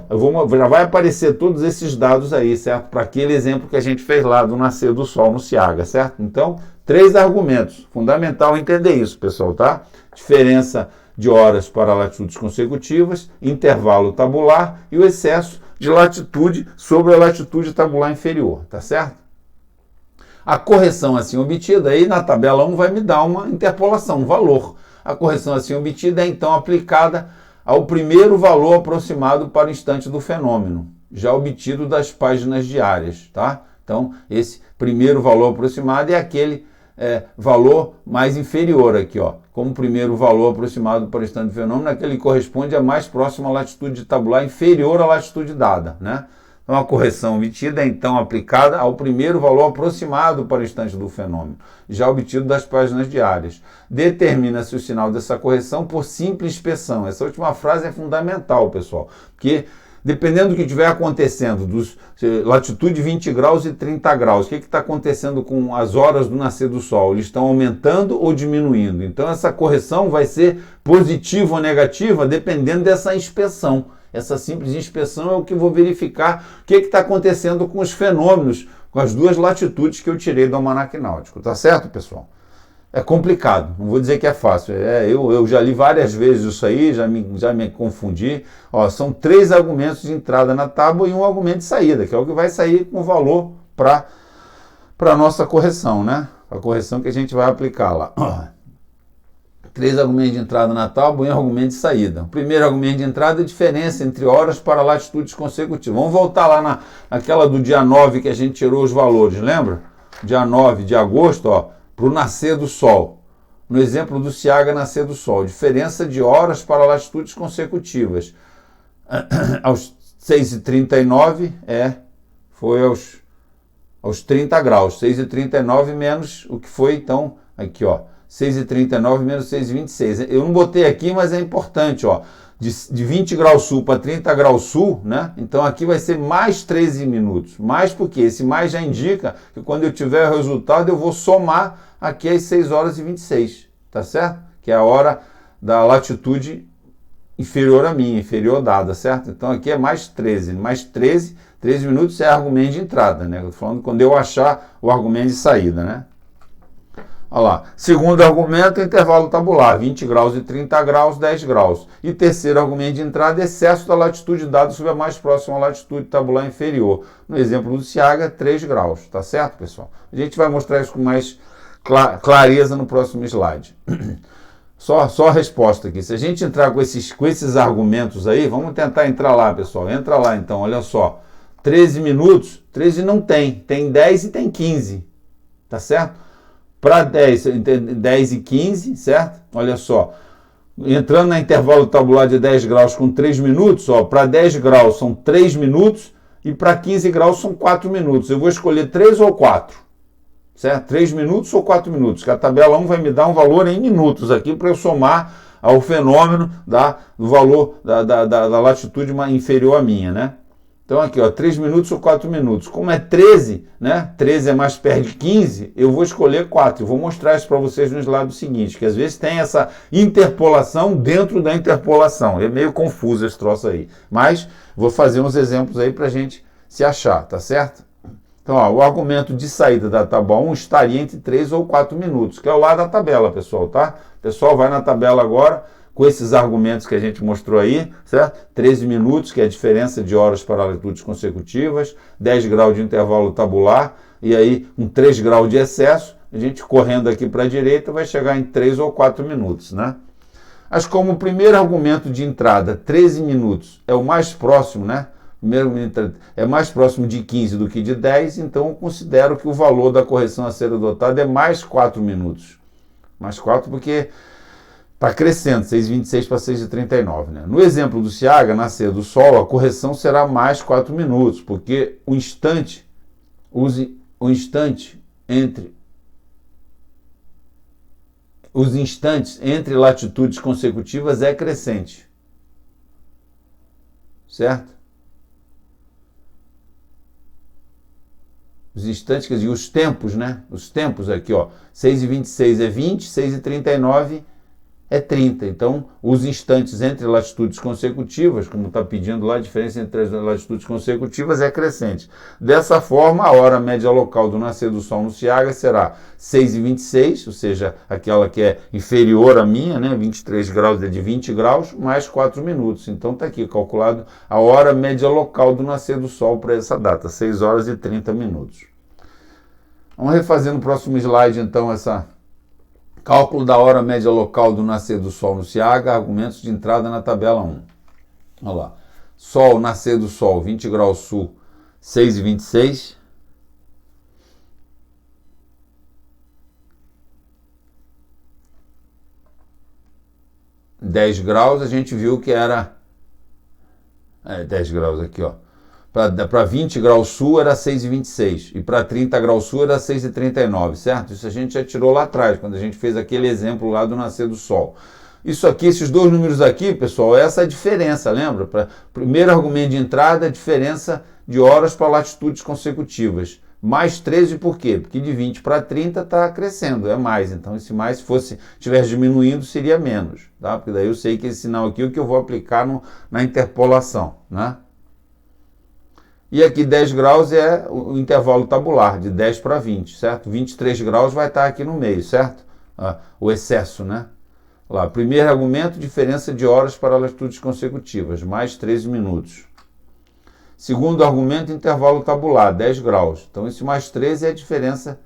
já vai aparecer todos esses dados aí, certo? Para aquele exemplo que a gente fez lá do nascer do Sol no SEAGA, certo? Então, 3 argumentos. Fundamental entender isso, pessoal, tá? Diferença de horas para latitudes consecutivas, intervalo tabular e o excesso de latitude sobre a latitude tabular inferior, tá certo? A correção assim obtida, aí na tabela 1 vai me dar uma interpolação, um valor. A correção assim obtida é então aplicada ao primeiro valor aproximado para o instante do fenômeno, já obtido das páginas diárias, tá? Então, esse primeiro valor aproximado é aquele valor mais inferior aqui, ó. Como primeiro valor aproximado para o instante do fenômeno, aquele que corresponde à mais próxima latitude tabular inferior à latitude dada, né? Então, a correção obtida é então aplicada ao primeiro valor aproximado para o instante do fenômeno, já obtido das páginas diárias. Determina-se o sinal dessa correção por simples inspeção. Essa última frase é fundamental, pessoal, porque dependendo do que estiver acontecendo, latitude 20 graus e 30 graus, o que está acontecendo com as horas do nascer do Sol? Eles estão aumentando ou diminuindo? Então, essa correção vai ser positiva ou negativa dependendo dessa inspeção. Essa simples inspeção é o que vou verificar o que está acontecendo com os fenômenos, com as duas latitudes que eu tirei do Almanac Náutico. Tá certo, pessoal? É complicado, não vou dizer que é fácil. Eu já li várias vezes isso aí, já me confundi. Ó, são 3 argumentos de entrada na tábua e um argumento de saída, que é o que vai sair com valor para a nossa correção, né? A correção que a gente vai aplicar lá. Ó. 3 argumentos de entrada na tábua e um argumento de saída. O primeiro argumento de entrada é a diferença entre horas para latitudes consecutivas. Vamos voltar lá naquela do dia 9 que a gente tirou os valores, lembra? Dia 9 de agosto, ó, para o nascer do Sol. No exemplo do SEAGA nascer do Sol. Diferença de horas para latitudes consecutivas. Aos 6,39 foi aos 30 graus. 6,39 menos o que foi, então, aqui, ó. 6,39 menos 6,26. Eu não botei aqui, mas é importante, ó. De 20 graus sul para 30 graus sul, né? Então aqui vai ser mais 13 minutos. Mais porque esse mais já indica que quando eu tiver o resultado eu vou somar aqui as 6 horas e 26, tá certo? Que é a hora da latitude inferior à minha, inferior dada, certo? Então aqui é mais 13 13 minutos é argumento de entrada, né? Eu tô falando quando eu achar o argumento de saída, né? Olha lá, segundo argumento, intervalo tabular, 20 graus e 30 graus, 10 graus. E terceiro argumento de entrada, excesso da latitude dada sobre a mais próxima latitude tabular inferior. No exemplo do Ciaga, 3 graus, tá certo, pessoal? A gente vai mostrar isso com mais clareza no próximo slide. Só a resposta aqui. Se a gente entrar com esses argumentos aí, vamos tentar entrar lá, pessoal. Entra lá, então, olha só. 13 minutos, 13 não tem 10 e tem 15, tá certo? Para 10 e 15, certo? Olha só, entrando na intervalo tabular de 10 graus com 3 minutos, ó, para 10 graus são 3 minutos e para 15 graus são 4 minutos. Eu vou escolher 3 ou 4, certo? 3 minutos ou 4 minutos, que a tabela 1 vai me dar um valor em minutos aqui para eu somar ao fenômeno do valor da latitude inferior à minha, né? Então aqui, ó, 3 minutos ou 4 minutos. Como é 13, né? 13 é mais perto de 15, eu vou escolher 4. Eu vou mostrar isso para vocês no slide seguinte, que às vezes tem essa interpolação dentro da interpolação. É meio confuso esse troço aí. Mas vou fazer uns exemplos aí para a gente se achar, tá certo? Então, ó, o argumento de saída da tábua 1 estaria entre 3 ou 4 minutos, que é o lado da tabela, pessoal, tá? O pessoal vai na tabela agora, com esses argumentos que a gente mostrou aí, certo? 13 minutos, que é a diferença de horas para latitudes consecutivas, 10 graus de intervalo tabular, e aí um 3 graus de excesso, a gente correndo aqui para a direita vai chegar em 3 ou 4 minutos, né? Mas como o primeiro argumento de entrada, 13 minutos, é o mais próximo, né? Primeiro é mais próximo de 15 do que de 10, então eu considero que o valor da correção a ser adotada é mais 4 minutos. Mais 4 porque está crescendo, 6,26 para 6,39. Né? No exemplo do Ciaga, nascer do Sol, a correção será mais 4 minutos, porque o instante entre os instantes entre latitudes consecutivas é crescente. Certo? Os instantes, quer dizer, os tempos, né? Os tempos aqui, ó. 6,26 é 20, 6,39 é 30. Então, os instantes entre latitudes consecutivas, como está pedindo lá, a diferença entre as latitudes consecutivas é crescente. Dessa forma, a hora média local do nascer do Sol no Ciaga será 6,26, ou seja, aquela que é inferior à minha, né? 23 graus é de 20 graus, mais 4 minutos. Então, está aqui calculado a hora média local do nascer do Sol para essa data, 6 horas e 30 minutos. Vamos refazer no próximo slide, então, cálculo da hora média local do nascer do Sol no Ciaga, argumentos de entrada na tabela 1. Olha lá. Sol, nascer do Sol, 20 graus sul, 6,26. (10 graus, a gente viu que era 10 graus aqui, ó. Para 20 graus sul era 6,26 e para 30 graus sul era 6,39, certo? Isso a gente já tirou lá atrás, quando a gente fez aquele exemplo lá do nascer do Sol. Isso aqui, esses dois números aqui, pessoal, essa é a diferença, lembra? Primeiro argumento de entrada, a diferença de horas para latitudes consecutivas. Mais 13 por quê? Porque de 20 para 30 está crescendo, é mais. Então esse mais, se estivesse diminuindo, seria menos, tá? Porque daí eu sei que esse sinal aqui é o que eu vou aplicar na interpolação, né? E aqui 10 graus é o intervalo tabular, de 10 para 20, certo? 23 graus vai estar aqui no meio, certo? O excesso, né? Lá, primeiro argumento, diferença de horas para latitudes consecutivas, mais 13 minutos. Segundo argumento, intervalo tabular, 10 graus. Então, esse mais 13 é a diferença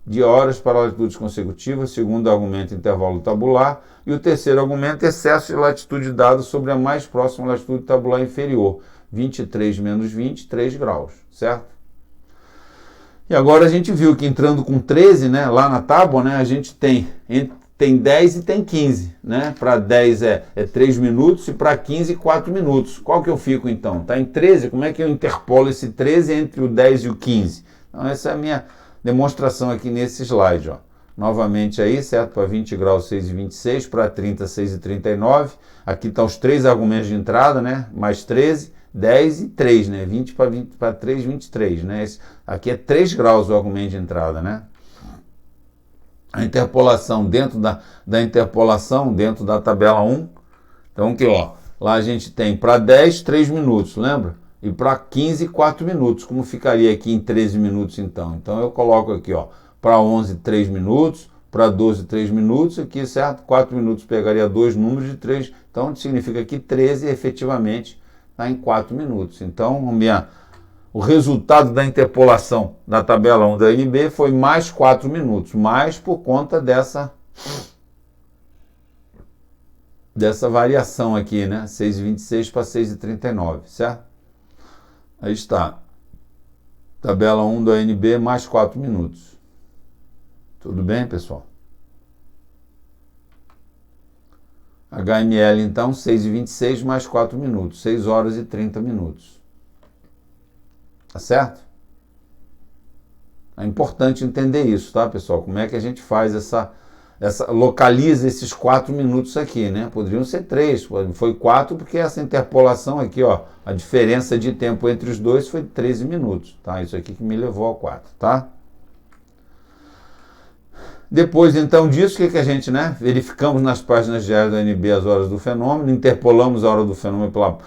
de horas para latitudes consecutivas. Segundo argumento, intervalo tabular. E o terceiro argumento, excesso de latitude dado sobre a mais próxima latitude tabular inferior. 23 menos 20, 3 graus, certo? E agora a gente viu que entrando com 13, né, lá na tábua, né, a gente tem tem 10 e tem 15, né? Para 10 é 3 minutos e para 15, 4 minutos. Qual que eu fico então? Está em 13, como é que eu interpolo esse 13 entre o 10 e o 15? Então essa é a minha demonstração aqui nesse slide, ó. Novamente aí, certo? Para 20 graus, 6,26, para 30, 6,39. Aqui estão os três argumentos de entrada, né? Mais 13, 10 e 3, né? 20 para 3, 23, né? Aqui é 3 graus o argumento de entrada, né? A interpolação dentro da interpolação, dentro da tabela 1. Então aqui, ó, lá a gente tem para 10, 3 minutos, lembra? E para 15, 4 minutos. Como ficaria aqui em 13 minutos então? Então eu coloco aqui, ó, para 11, 3 minutos, para 12, 3 minutos, aqui, certo? 4 minutos pegaria dois números de 3, então significa que 13 efetivamente está em 4 minutos. Então, o resultado da interpolação da tabela 1 da NB foi mais 4 minutos, mais por conta dessa variação aqui, né? 6,26 para 6,39, certo? Aí está. Tabela 1 da NB mais 4 minutos. Tudo bem, pessoal? HML, então, 6,26 mais 4 minutos, 6 horas e 30 minutos. Tá certo? É importante entender isso, tá, pessoal? Como é que a gente faz localiza esses 4 minutos aqui, né? Poderiam ser 3, foi 4 porque essa interpolação aqui, ó, a diferença de tempo entre os dois foi 13 minutos, tá? Isso aqui que me levou ao 4, tá? Depois, então, disso, o que a gente, né? Verificamos nas páginas diárias da NB as horas do fenômeno, interpolamos a hora do fenômeno pela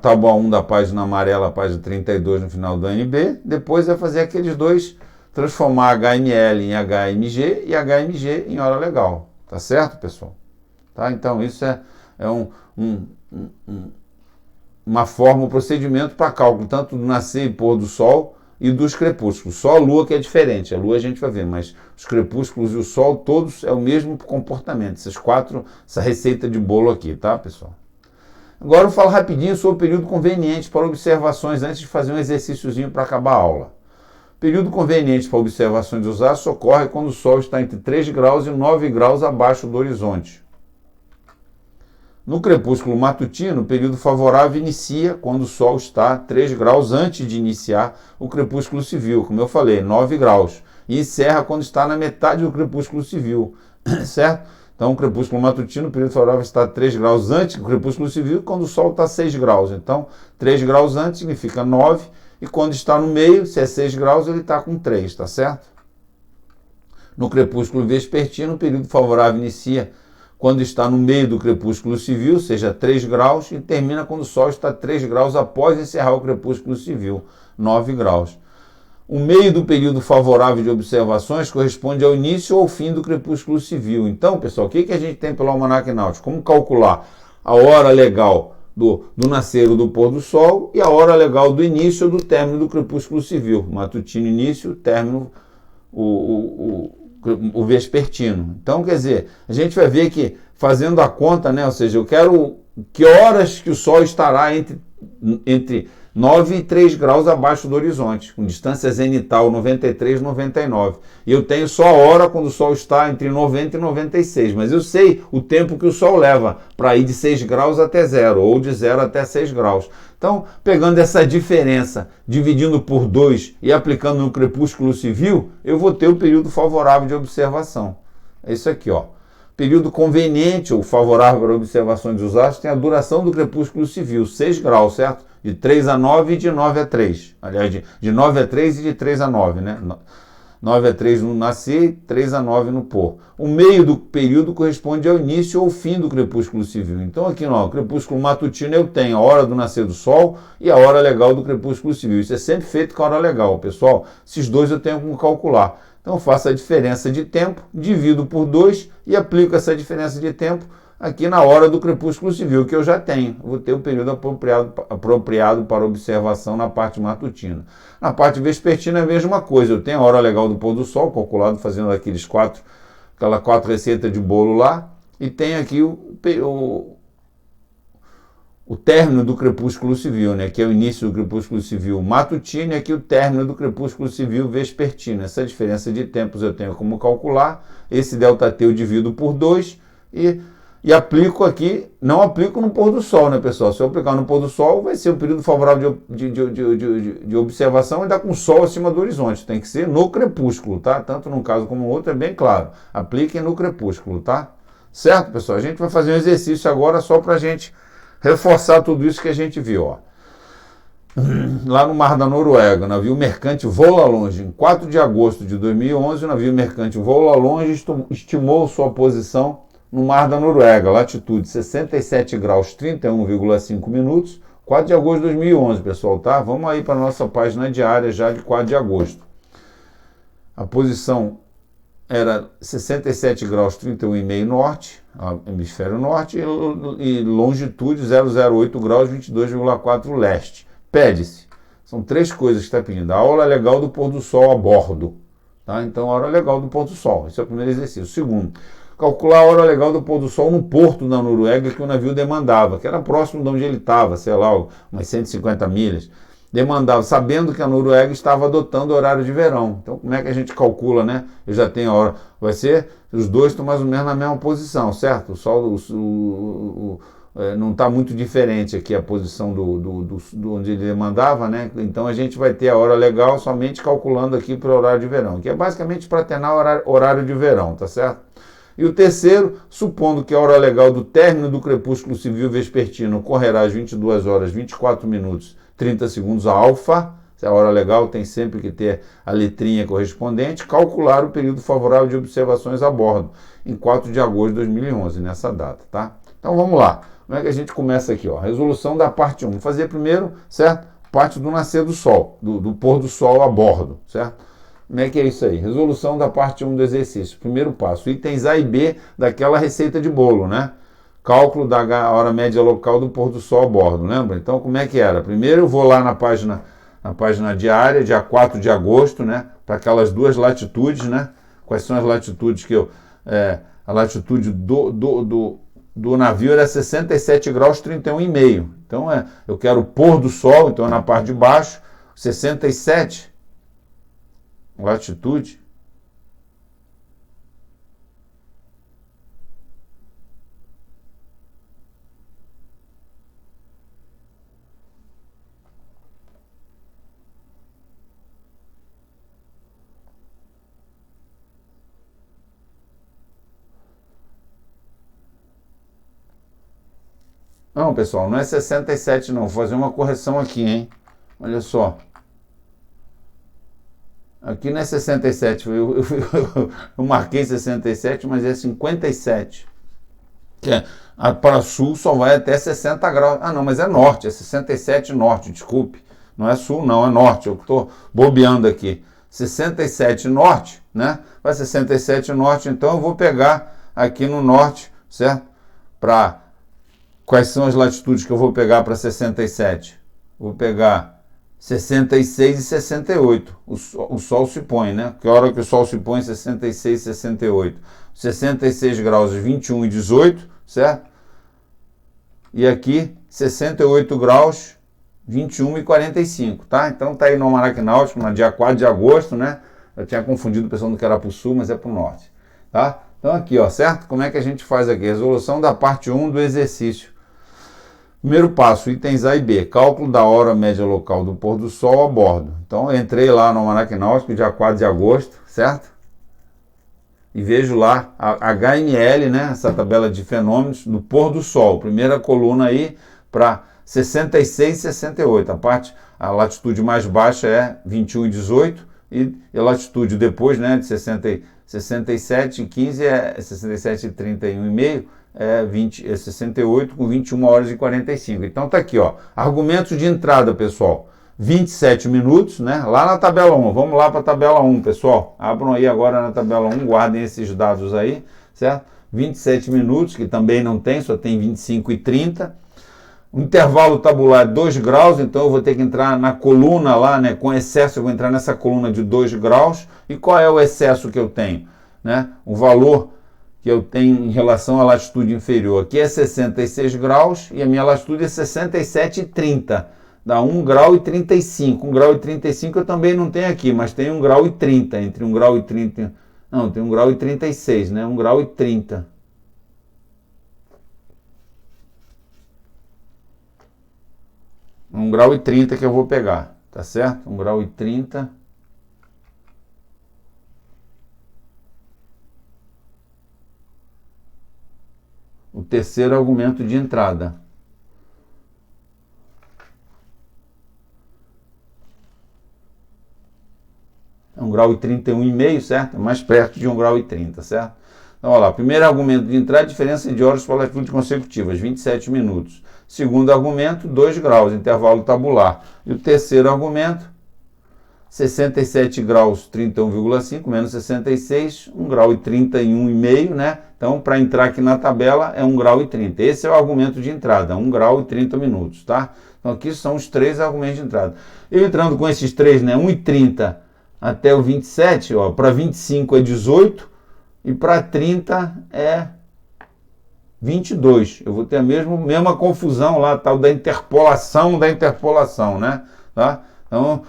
tábua 1 da página amarela, a página 32 no final do NB. Depois é fazer aqueles dois, transformar HML em HMG e HMG em hora legal. Tá certo, pessoal? Tá? Então, isso é uma forma, um procedimento para cálculo, tanto do nascer e pôr do sol, e dos crepúsculos. Só a Lua que é diferente. A Lua a gente vai ver, mas os crepúsculos e o Sol, todos é o mesmo comportamento. Essa receita de bolo aqui, tá, pessoal? Agora eu falo rapidinho sobre o período conveniente para observações antes de fazer um exercíciozinho para acabar a aula. O período conveniente para observações dos astros ocorre quando o Sol está entre 3 graus e 9 graus abaixo do horizonte. No crepúsculo matutino, o período favorável inicia quando o Sol está 3 graus antes de iniciar o crepúsculo civil, como eu falei, 9 graus, e encerra quando está na metade do crepúsculo civil, certo? Então, o crepúsculo matutino, o período favorável está 3 graus antes do crepúsculo civil, quando o Sol está 6 graus. Então, 3 graus antes significa 9, e quando está no meio, se é 6 graus, ele está com 3, tá certo? No crepúsculo vespertino, o período favorável inicia quando está no meio do crepúsculo civil, seja 3 graus, e termina quando o Sol está 3 graus após encerrar o crepúsculo civil, 9 graus. O meio do período favorável de observações corresponde ao início ou ao fim do crepúsculo civil. Então, pessoal, o que a gente tem pelo almanaque náutico? Como calcular a hora legal do nascer ou do pôr do Sol e a hora legal do início ou do término do crepúsculo civil. Matutino início, término o vespertino. Então, quer dizer, a gente vai ver que, fazendo a conta, né, ou seja, eu quero que horas que o Sol estará entre 9 e 3 graus abaixo do horizonte, com distância zenital 93 e 99. E eu tenho só a hora quando o Sol está entre 90 e 96, mas eu sei o tempo que o Sol leva para ir de 6 graus até 0, ou de 0 até 6 graus. Então, pegando essa diferença, dividindo por 2 e aplicando no crepúsculo civil, eu vou ter o período favorável de observação. É isso aqui, ó. Período conveniente ou favorável para observações dos astros tem a duração do crepúsculo civil, 6 graus, certo? De 3 a 9 e de 9 a 3. Aliás, de 9 a 3 e de 3 a 9, né? 9 a 3 no nascer e 3 a 9 no pôr. O meio do período corresponde ao início ou fim do crepúsculo civil. Então aqui, ó, o crepúsculo matutino eu tenho a hora do nascer do Sol e a hora legal do crepúsculo civil. Isso é sempre feito com a hora legal, pessoal. Esses dois eu tenho como calcular. Então eu faço a diferença de tempo, divido por 2 e aplico essa diferença de tempo aqui na hora do crepúsculo civil, que eu já tenho. Eu vou ter o período apropriado para observação na parte matutina. Na parte vespertina é a mesma coisa. Eu tenho a hora legal do pôr do Sol, calculado fazendo aquelas 4 receitas de bolo lá, e tenho aqui o término do crepúsculo civil, né? Que é o início do crepúsculo civil matutino e aqui o término do crepúsculo civil vespertino. Essa diferença de tempos eu tenho como calcular. Esse ΔT eu divido por 2 e aplico aqui, não aplico no pôr do sol, né, pessoal? Se eu aplicar no pôr do sol, vai ser o período favorável de observação ainda com o sol acima do horizonte. Tem que ser no crepúsculo, tá? Tanto num caso como no outro, é bem claro. Apliquem no crepúsculo, tá? Certo, pessoal? A gente vai fazer um exercício agora só pra gente reforçar tudo isso que a gente viu, ó. Lá no Mar da Noruega, o navio mercante Vola Longe, em 4 de agosto de 2011, o navio mercante Vola Longe estimou sua posição no Mar da Noruega, latitude 67 graus 31,5 minutos, 4 de agosto de 2011, pessoal, tá? Vamos aí para a nossa página diária já de 4 de agosto. A posição era 67 graus 31,5 norte, hemisfério norte, e longitude 008 graus 22,4 leste. Pede-se, são 3 coisas que está pedindo. A hora legal do pôr do sol a bordo, tá? Então, a hora legal do pôr do sol, esse é o primeiro exercício. Segundo, calcular a hora legal do pôr do sol no porto da Noruega que o navio demandava, que era próximo de onde ele estava, sei lá, umas 150 milhas. Demandava, sabendo que a Noruega estava adotando o horário de verão. Então, como é que a gente calcula, né? Eu já tenho a hora. Vai ser, os dois estão mais ou menos na mesma posição, certo? O sol não está muito diferente aqui a posição do onde ele demandava, né? Então, a gente vai ter a hora legal somente calculando aqui para o horário de verão, que é basicamente para ter horário de verão, tá certo? E o terceiro, supondo que a hora legal do término do crepúsculo civil vespertino ocorrerá às 22 horas 24 minutos 30 segundos alfa, a hora legal tem sempre que ter a letrinha correspondente, calcular o período favorável de observações a bordo, em 4 de agosto de 2011, nessa data, tá? Então vamos lá, como é que a gente começa aqui, ó? Resolução da parte 1, vamos fazer primeiro, certo? Parte do nascer do sol, do pôr do sol a bordo, certo? Como é que é isso aí? Resolução da parte 1 do exercício. Primeiro passo, itens A e B daquela receita de bolo, né? Cálculo da hora média local do pôr do sol a bordo, lembra? Então, como é que era? Primeiro eu vou lá na página diária, dia 4 de agosto, né? Para aquelas 2 latitudes, né? Quais são as latitudes que a latitude do navio era 67 graus 31,5. Então, eu quero o pôr do sol, então é na parte de baixo, 67 latitude. Não, pessoal, não é 67 não, vou fazer uma correção aqui, hein? Olha só. Aqui não é 67, eu marquei 67, mas é 57. Para sul só vai até 60 graus. Ah, não, mas é norte, é 67 norte, desculpe. Não é sul, não, é norte, eu estou bobeando aqui. 67 norte, né? Vai 67 norte, então eu vou pegar aqui no norte, certo? Quais são as latitudes que eu vou pegar para 67? Vou pegar 66 e 68. O sol se põe, né? Que hora que o sol se põe? 66 e 68. 66 graus, 21 e 18, certo? E aqui, 68 graus, 21 e 45, tá? Então tá aí no Almanaque Náutico, no dia 4 de agosto, né? Eu tinha confundido pensando que era para o sul, mas é para o norte, tá? Então aqui, ó, certo? Como é que a gente faz aqui? Resolução da parte 1 do exercício. Primeiro passo, itens A e B, cálculo da hora média local do pôr do sol a bordo. Então, eu entrei lá no Almanaque Náutico, dia 4 de agosto, certo? E vejo lá a HML, né, essa tabela de fenômenos do pôr do sol. Primeira coluna aí para 66 e 68. A latitude mais baixa é 21 e 18 e a latitude depois, né, de 67 e 15 é 67 e 31,5. É 68 com 21 horas e 45. Então tá aqui, ó. Argumentos de entrada, pessoal. 27 minutos, né? Lá na tabela 1. Vamos lá para a tabela 1, pessoal. Abram aí agora na tabela 1, guardem esses dados aí, certo? 27 minutos, que também não tem, só tem 25 e 30. O intervalo tabular é 2 graus, então eu vou ter que entrar na coluna lá, né? Com excesso, eu vou entrar nessa coluna de 2 graus. E qual é o excesso que eu tenho? Né? O valor que eu tenho em relação à latitude inferior. Aqui é 66 graus e a minha latitude é 67,30. Dá 1 grau e 35. 1 grau e 35 eu também não tenho aqui, mas tem 1 grau e 30. Entre 1 grau e 30... Não, tem 1 grau e 36, né? 1 grau e 30. Um grau e 30 que eu vou pegar, tá certo? 1 grau e 30. O terceiro argumento de entrada. É 1 grau e 31,5, certo? É mais perto de 1 grau e 30, certo? Então, olha lá, primeiro argumento de entrada, diferença de horas por latitude consecutivas, 27 minutos. Segundo argumento, 2 graus, intervalo tabular. E o terceiro argumento, 67 graus, 31,5, menos 66, 1 grau e 31,5, né? Então, para entrar aqui na tabela, é 1 grau e 30. Esse é o argumento de entrada, 1 grau e 30 minutos, tá? Então, aqui são os 3 argumentos de entrada. Eu entrando com esses 3, né? 1 e 30 até o 27, ó, para 25 é 18 e para 30 é 22. Eu vou ter a mesma confusão lá, tal da interpolação, né? Tá? Então,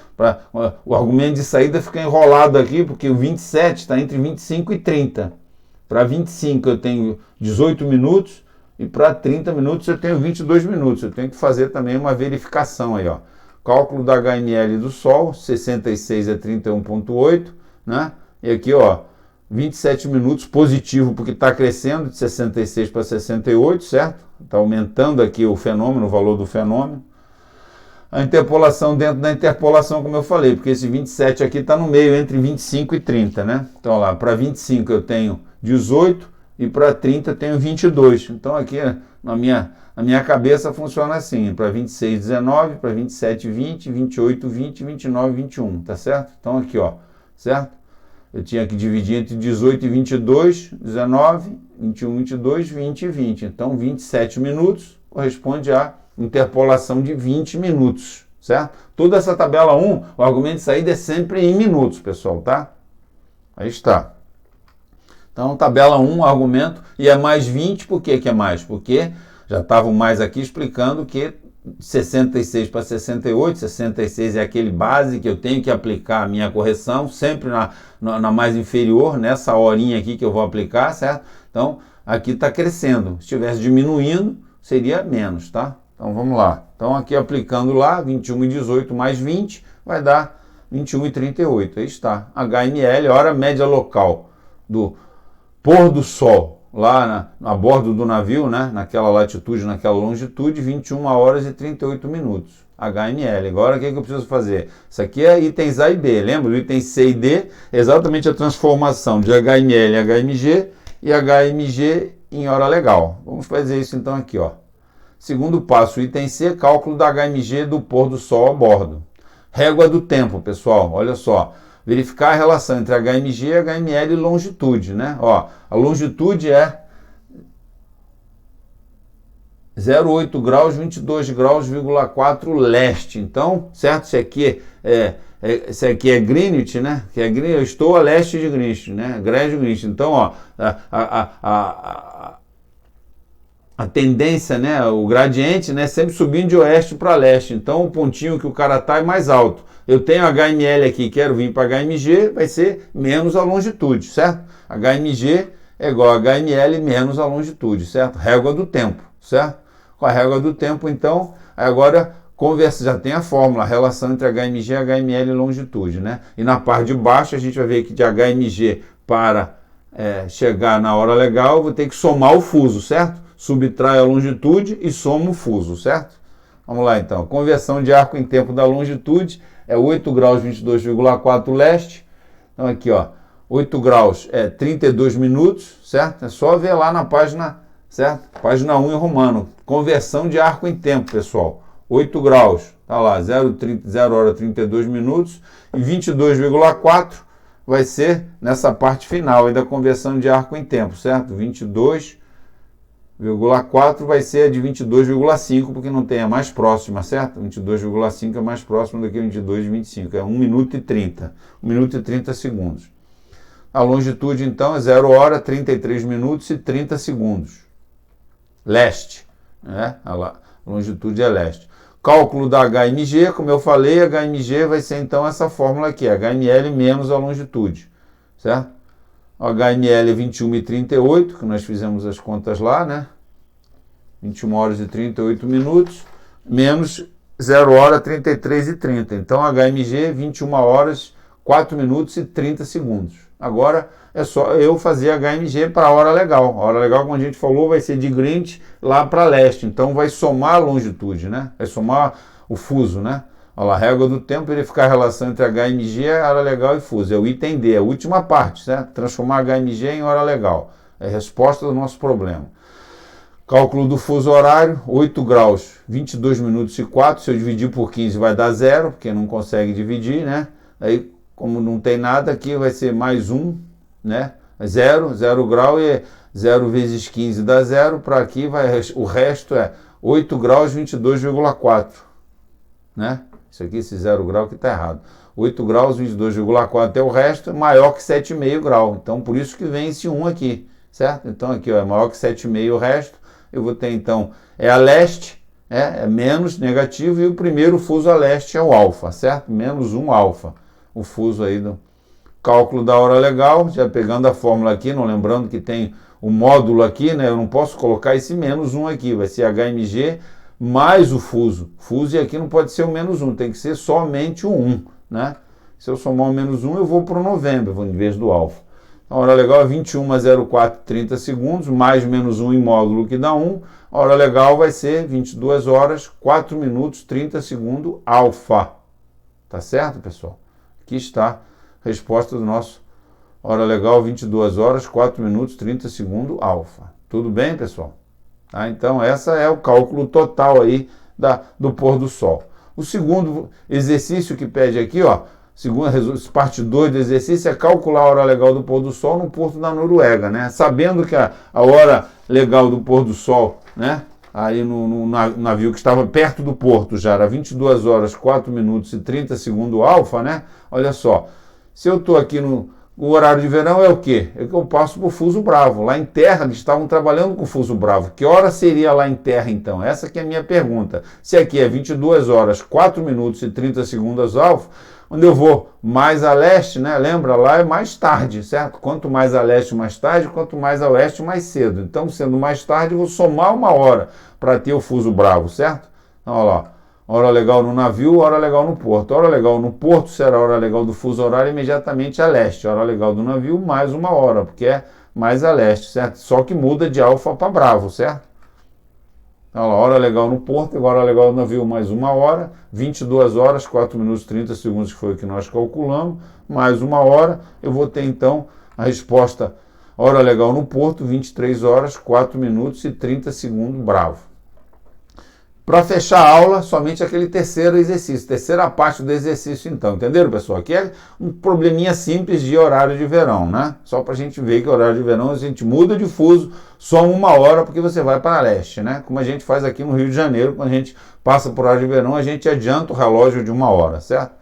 o argumento de saída fica enrolado aqui, porque o 27 está entre 25 e 30. Para 25 eu tenho 18 minutos e para 30 minutos eu tenho 22 minutos. Eu tenho que fazer também uma verificação aí, ó. Cálculo da HML do Sol, 66 é 31,8, né? E aqui, ó, 27 minutos positivo, porque está crescendo de 66 para 68, certo? Está aumentando aqui o fenômeno, o valor do fenômeno. A interpolação dentro da interpolação, como eu falei, porque esse 27 aqui está no meio, entre 25 e 30, né? Então, lá, para 25 eu tenho 18 e para 30 eu tenho 22. Então, aqui na minha cabeça funciona assim, para 26, 19, para 27, 20, 28, 20, 29, 21, tá certo? Então, aqui, ó, certo? Eu tinha que dividir entre 18 e 22, 19, 21, 22, 20 e 20. Então, 27 minutos corresponde à interpolação de 20 minutos, certo? Toda essa tabela 1, o argumento de saída é sempre em minutos, pessoal, tá? Aí está. Então, tabela 1, argumento, e é mais 20, por que é mais? Porque já estavam mais aqui explicando que 66 para 68, 66 é aquele base que eu tenho que aplicar a minha correção, sempre na mais inferior, nessa horinha aqui que eu vou aplicar, certo? Então, aqui está crescendo. Se estivesse diminuindo, seria menos, tá? Então, vamos lá. Então, aqui aplicando lá, 21 e 18 mais 20, vai dar 21 e 38. Aí está. HML, hora média local do pôr do sol, lá a bordo do navio, né, naquela latitude, naquela longitude, 21 horas e 38 minutos. HML. Agora, o que eu preciso fazer? Isso aqui é itens A e B. Lembra? O item C e D é exatamente a transformação de HML em HMG e HMG em hora legal. Vamos fazer isso então aqui, ó. Segundo passo, item C, cálculo da HMG do pôr do sol a bordo. Régua do tempo, pessoal, olha só. Verificar a relação entre HMG, HML e longitude, né? Ó, a longitude é 0,8 graus, 22 graus,4 leste. Então, certo? Esse aqui é Greenwich, né? Que é Greenwich, eu estou a leste de Greenwich, né? Greenwich. Então, ó, a tendência, né, o gradiente, né, sempre subindo de oeste para leste. Então, o pontinho que o cara está é mais alto. Eu tenho HML aqui, quero vir para HMG, vai ser menos a longitude, certo? HMG é igual a HML menos a longitude, certo? Régua do tempo, certo? Com a régua do tempo, então, agora já tem a fórmula, a relação entre HMG, HML e longitude, né? E na parte de baixo a gente vai ver que de HMG para chegar na hora legal, eu vou ter que somar o fuso, certo? Subtrai a longitude e soma o fuso, certo? Vamos lá então, conversão de arco em tempo da longitude é 8 graus 22,4 leste. Então aqui, ó, 8 graus é 32 minutos, certo? É só ver lá na página, certo? Página 1 em romano. Conversão de arco em tempo, pessoal. 8 graus, tá lá, 0 hora 32 minutos e 22,4 vai ser nessa parte final aí da conversão de arco em tempo, certo? 22,4 vai ser a de 22,5, porque não tem a mais próxima, certo? 22,5 é mais próximo do que 22,25, é 1 minuto e 30. 1 minuto e 30 segundos. A longitude, então, é 0 hora, 33 minutos e 30 segundos. Leste, né? A longitude é leste. Cálculo da HMG, como eu falei, HMG vai ser, então, essa fórmula aqui, HML menos a longitude, certo? O HML é 21h38, que nós fizemos as contas lá, né? 21 horas e 38 minutos, menos 0 hora 33h30. Então, HMG 21 horas, 4 minutos e 30 segundos. Agora é só eu fazer HMG para a hora legal. A hora legal, como a gente falou, vai ser de Greenwich lá para leste. Então, vai somar a longitude, né? Vai somar o fuso, né? Olha lá, a régua do tempo, verificar a relação entre HMG, hora legal e fuso. É o item D, a última parte, certo? Transformar HMG em hora legal. É a resposta do nosso problema. Cálculo do fuso horário, 8 graus, 22 minutos e 4. Se eu dividir por 15 vai dar 0, porque não consegue dividir, né? Aí, como não tem nada aqui, vai ser mais 1, né? 0 grau e 0 vezes 15 dá 0. Para aqui, o resto é 8 graus, 22,4, né? Isso aqui, esse 0 grau que está errado. 8 graus, 22,4 é o resto, maior que 7,5 grau. Então, por isso que vem esse 1 aqui, certo? Então, aqui ó, é maior que 7,5 o resto. Eu vou ter, então, a leste, é menos negativo, e o primeiro fuso a leste é o alfa, certo? Menos 1 alfa, o fuso aí do cálculo da hora legal, já pegando a fórmula aqui, não lembrando que tem o módulo aqui, né? Eu não posso colocar esse menos 1 aqui, vai ser HMG mais o fuso. Fuso, e aqui não pode ser o menos 1, tem que ser somente o 1, né? Se eu somar o menos 1, eu vou para o novembro, em vez do alfa. A hora legal é 21h04,30 segundos, mais menos 1 em módulo que dá 1. A hora legal vai ser 22 horas, 4 minutos, 30 segundos, alfa. Tá certo, pessoal? Aqui está a resposta do nosso hora legal, 22 horas, 4 minutos, 30 segundos, alfa. Tudo bem, pessoal? Tá? Então, essa é o cálculo total aí do pôr do sol. O segundo exercício que pede aqui, ó, parte 2 do exercício, é calcular a hora legal do pôr do sol no porto da Noruega, né? Sabendo que a hora legal do pôr do sol, né? Aí no navio que estava perto do porto já era 22 horas, 4 minutos e 30 segundos alfa, né? Olha só, se eu estou aqui o horário de verão é o quê? É que eu passo para o fuso bravo. Lá em terra eles estavam trabalhando com o fuso bravo. Que hora seria lá em terra então? Essa que é a minha pergunta. Se aqui é 22 horas, 4 minutos e 30 segundos alfa, onde eu vou mais a leste, né? Lembra, lá é mais tarde, certo? Quanto mais a leste, mais tarde, quanto mais a oeste, mais cedo. Então, sendo mais tarde, eu vou somar 1 hora para ter o fuso bravo, certo? Então, olha lá. Hora legal no navio, hora legal no porto. Hora legal no porto será a hora legal do fuso horário imediatamente a leste. Hora legal do navio, mais 1 hora, porque é mais a leste, certo? Só que muda de alfa para bravo, certo? Então, hora legal no porto, agora hora legal no navio, mais 1 hora, 22 horas, 4 minutos e 30 segundos, que foi o que nós calculamos, mais 1 hora, eu vou ter então a resposta, hora legal no porto, 23 horas, 4 minutos e 30 segundos, bravo. Para fechar a aula, somente aquele terceiro exercício, terceira parte do exercício então, entenderam, pessoal? Aqui é um probleminha simples de horário de verão, né? Só para a gente ver que horário de verão a gente muda de fuso, soma 1 hora porque você vai para leste, né? Como a gente faz aqui no Rio de Janeiro, quando a gente passa por horário de verão, a gente adianta o relógio de 1 hora, certo?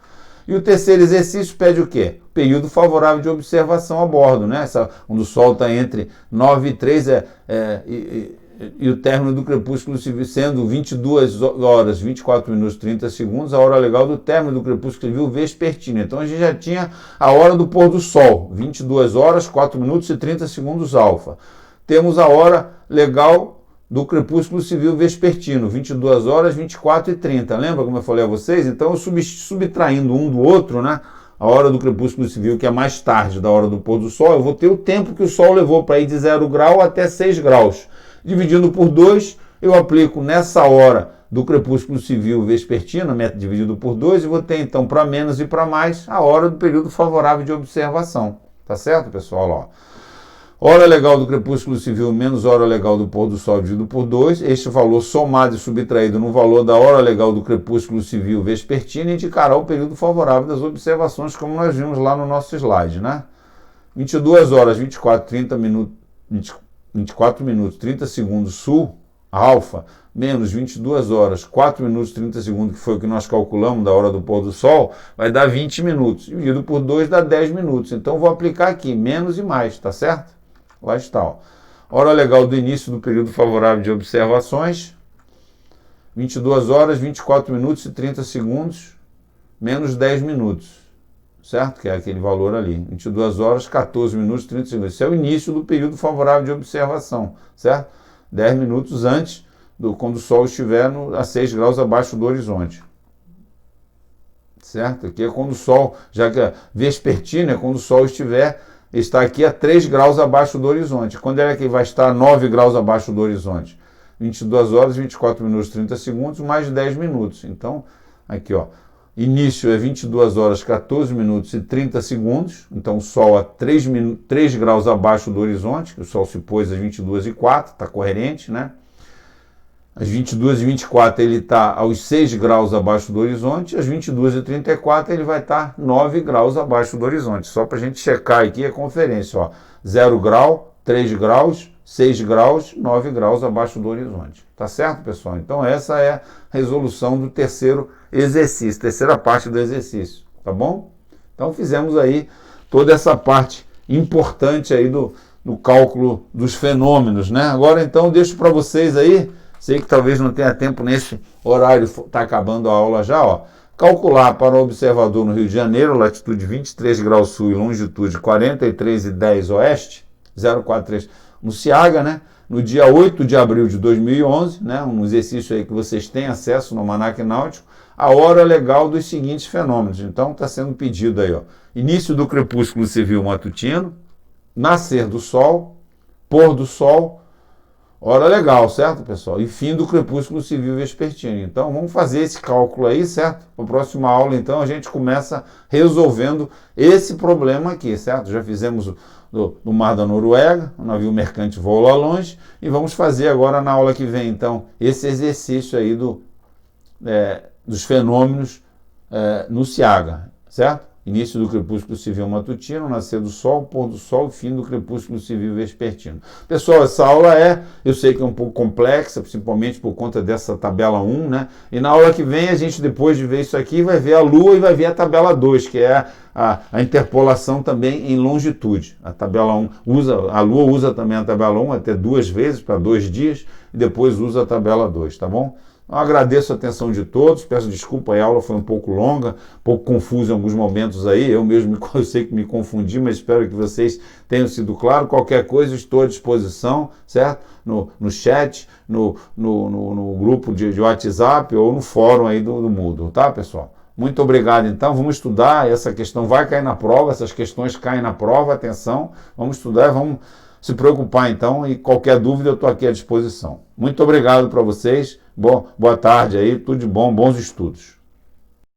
E o terceiro exercício pede o quê? Período favorável de observação a bordo, né? Onde o sol está entre 9 e 3 e o término do crepúsculo civil sendo 22 horas, 24 minutos e 30 segundos, a hora legal do término do crepúsculo civil vespertino. Então a gente já tinha a hora do pôr do sol, 22 horas, 4 minutos e 30 segundos alfa. Temos a hora legal do crepúsculo civil vespertino, 22 horas, 24 e 30. Lembra como eu falei a vocês? Então eu subtraindo um do outro, né? A hora do crepúsculo civil, que é mais tarde da hora do pôr do sol, eu vou ter o tempo que o sol levou para ir de 0 grau até 6 graus. Dividindo por 2, eu aplico nessa hora do crepúsculo civil vespertino, método dividido por 2, e vou ter então para menos e para mais a hora do período favorável de observação. Tá certo, pessoal? Ó. Hora legal do crepúsculo civil menos hora legal do pôr do sol dividido por 2. Este valor somado e subtraído no valor da hora legal do crepúsculo civil vespertino indicará o período favorável das observações, como nós vimos lá no nosso slide, né? 22 horas, 24 minutos, 30 segundos sul, alfa, menos 22 horas, 4 minutos e 30 segundos, que foi o que nós calculamos da hora do pôr do sol, vai dar 20 minutos. Dividido por 2 dá 10 minutos. Então, vou aplicar aqui, menos e mais, tá certo? Lá está, ó. Hora legal do início do período favorável de observações, 22 horas, 24 minutos e 30 segundos, menos 10 minutos, certo? Que é aquele valor ali, 22 horas, 14 minutos e 30 segundos. Esse é o início do período favorável de observação, certo? 10 minutos antes quando o Sol estiver a 6 graus abaixo do horizonte. Certo? Aqui é quando o Sol, já que a vespertina é quando o Sol está aqui a 3 graus abaixo do horizonte. Quando é que vai estar a 9 graus abaixo do horizonte? 22 horas, 24 minutos, 30 segundos, mais 10 minutos. Então, aqui, ó, início é 22 horas, 14 minutos e 30 segundos. Então, o Sol a 3 graus abaixo do horizonte, o Sol se pôs às 22h04, está coerente, né? Às 22h24 ele está aos 6 graus abaixo do horizonte, às 22h34 ele vai estar 9 graus abaixo do horizonte. Só para a gente checar aqui a conferência, ó, 0 grau, 3 graus, 6 graus, 9 graus abaixo do horizonte. Tá certo, pessoal? Então essa é a resolução do terceiro exercício, terceira parte do exercício, tá bom? Então fizemos aí toda essa parte importante aí do cálculo dos fenômenos, né? Agora então eu deixo para vocês aí, sei que talvez não tenha tempo nesse horário, está acabando a aula já, ó. Calcular para o observador no Rio de Janeiro, latitude 23 graus sul e longitude 43,10 oeste, 043, no Ciaga, né? No dia 8 de abril de 2011, né? Um exercício aí que vocês têm acesso no Almanaque Náutico, a hora legal dos seguintes fenômenos. Então está sendo pedido aí, ó. Início do crepúsculo civil matutino, nascer do sol, pôr do sol, hora legal, certo, pessoal? E fim do crepúsculo civil vespertino. Então, vamos fazer esse cálculo aí, certo? Na próxima aula, então, a gente começa resolvendo esse problema aqui, certo? Já fizemos no Mar da Noruega, o navio mercante voa lá longe, e vamos fazer agora, na aula que vem, então, esse exercício aí dos fenômenos no Ciaga, certo? Início do crepúsculo civil matutino, nascer do sol, pôr do sol e fim do crepúsculo civil vespertino. Pessoal, essa aula eu sei que é um pouco complexa, principalmente por conta dessa tabela 1, né? E na aula que vem, a gente, depois de ver isso aqui, vai ver a Lua e vai ver a tabela 2, que é a interpolação também em longitude. A tabela 1 a Lua usa também a tabela 1 até 2 vezes, para 2 dias, e depois usa a tabela 2, tá bom? Eu agradeço a atenção de todos, peço desculpa, a aula foi um pouco longa, um pouco confusa em alguns momentos aí, eu mesmo eu sei que me confundi, mas espero que vocês tenham sido claros. Qualquer coisa estou à disposição, certo? No chat, no grupo de WhatsApp ou no fórum aí do Moodle, tá, pessoal? Muito obrigado, então, vamos estudar, essa questão vai cair na prova, essas questões caem na prova, atenção, vamos estudar, vamos se preocupar então, e qualquer dúvida eu estou aqui à disposição. Muito obrigado para vocês, boa tarde aí, tudo de bom, bons estudos.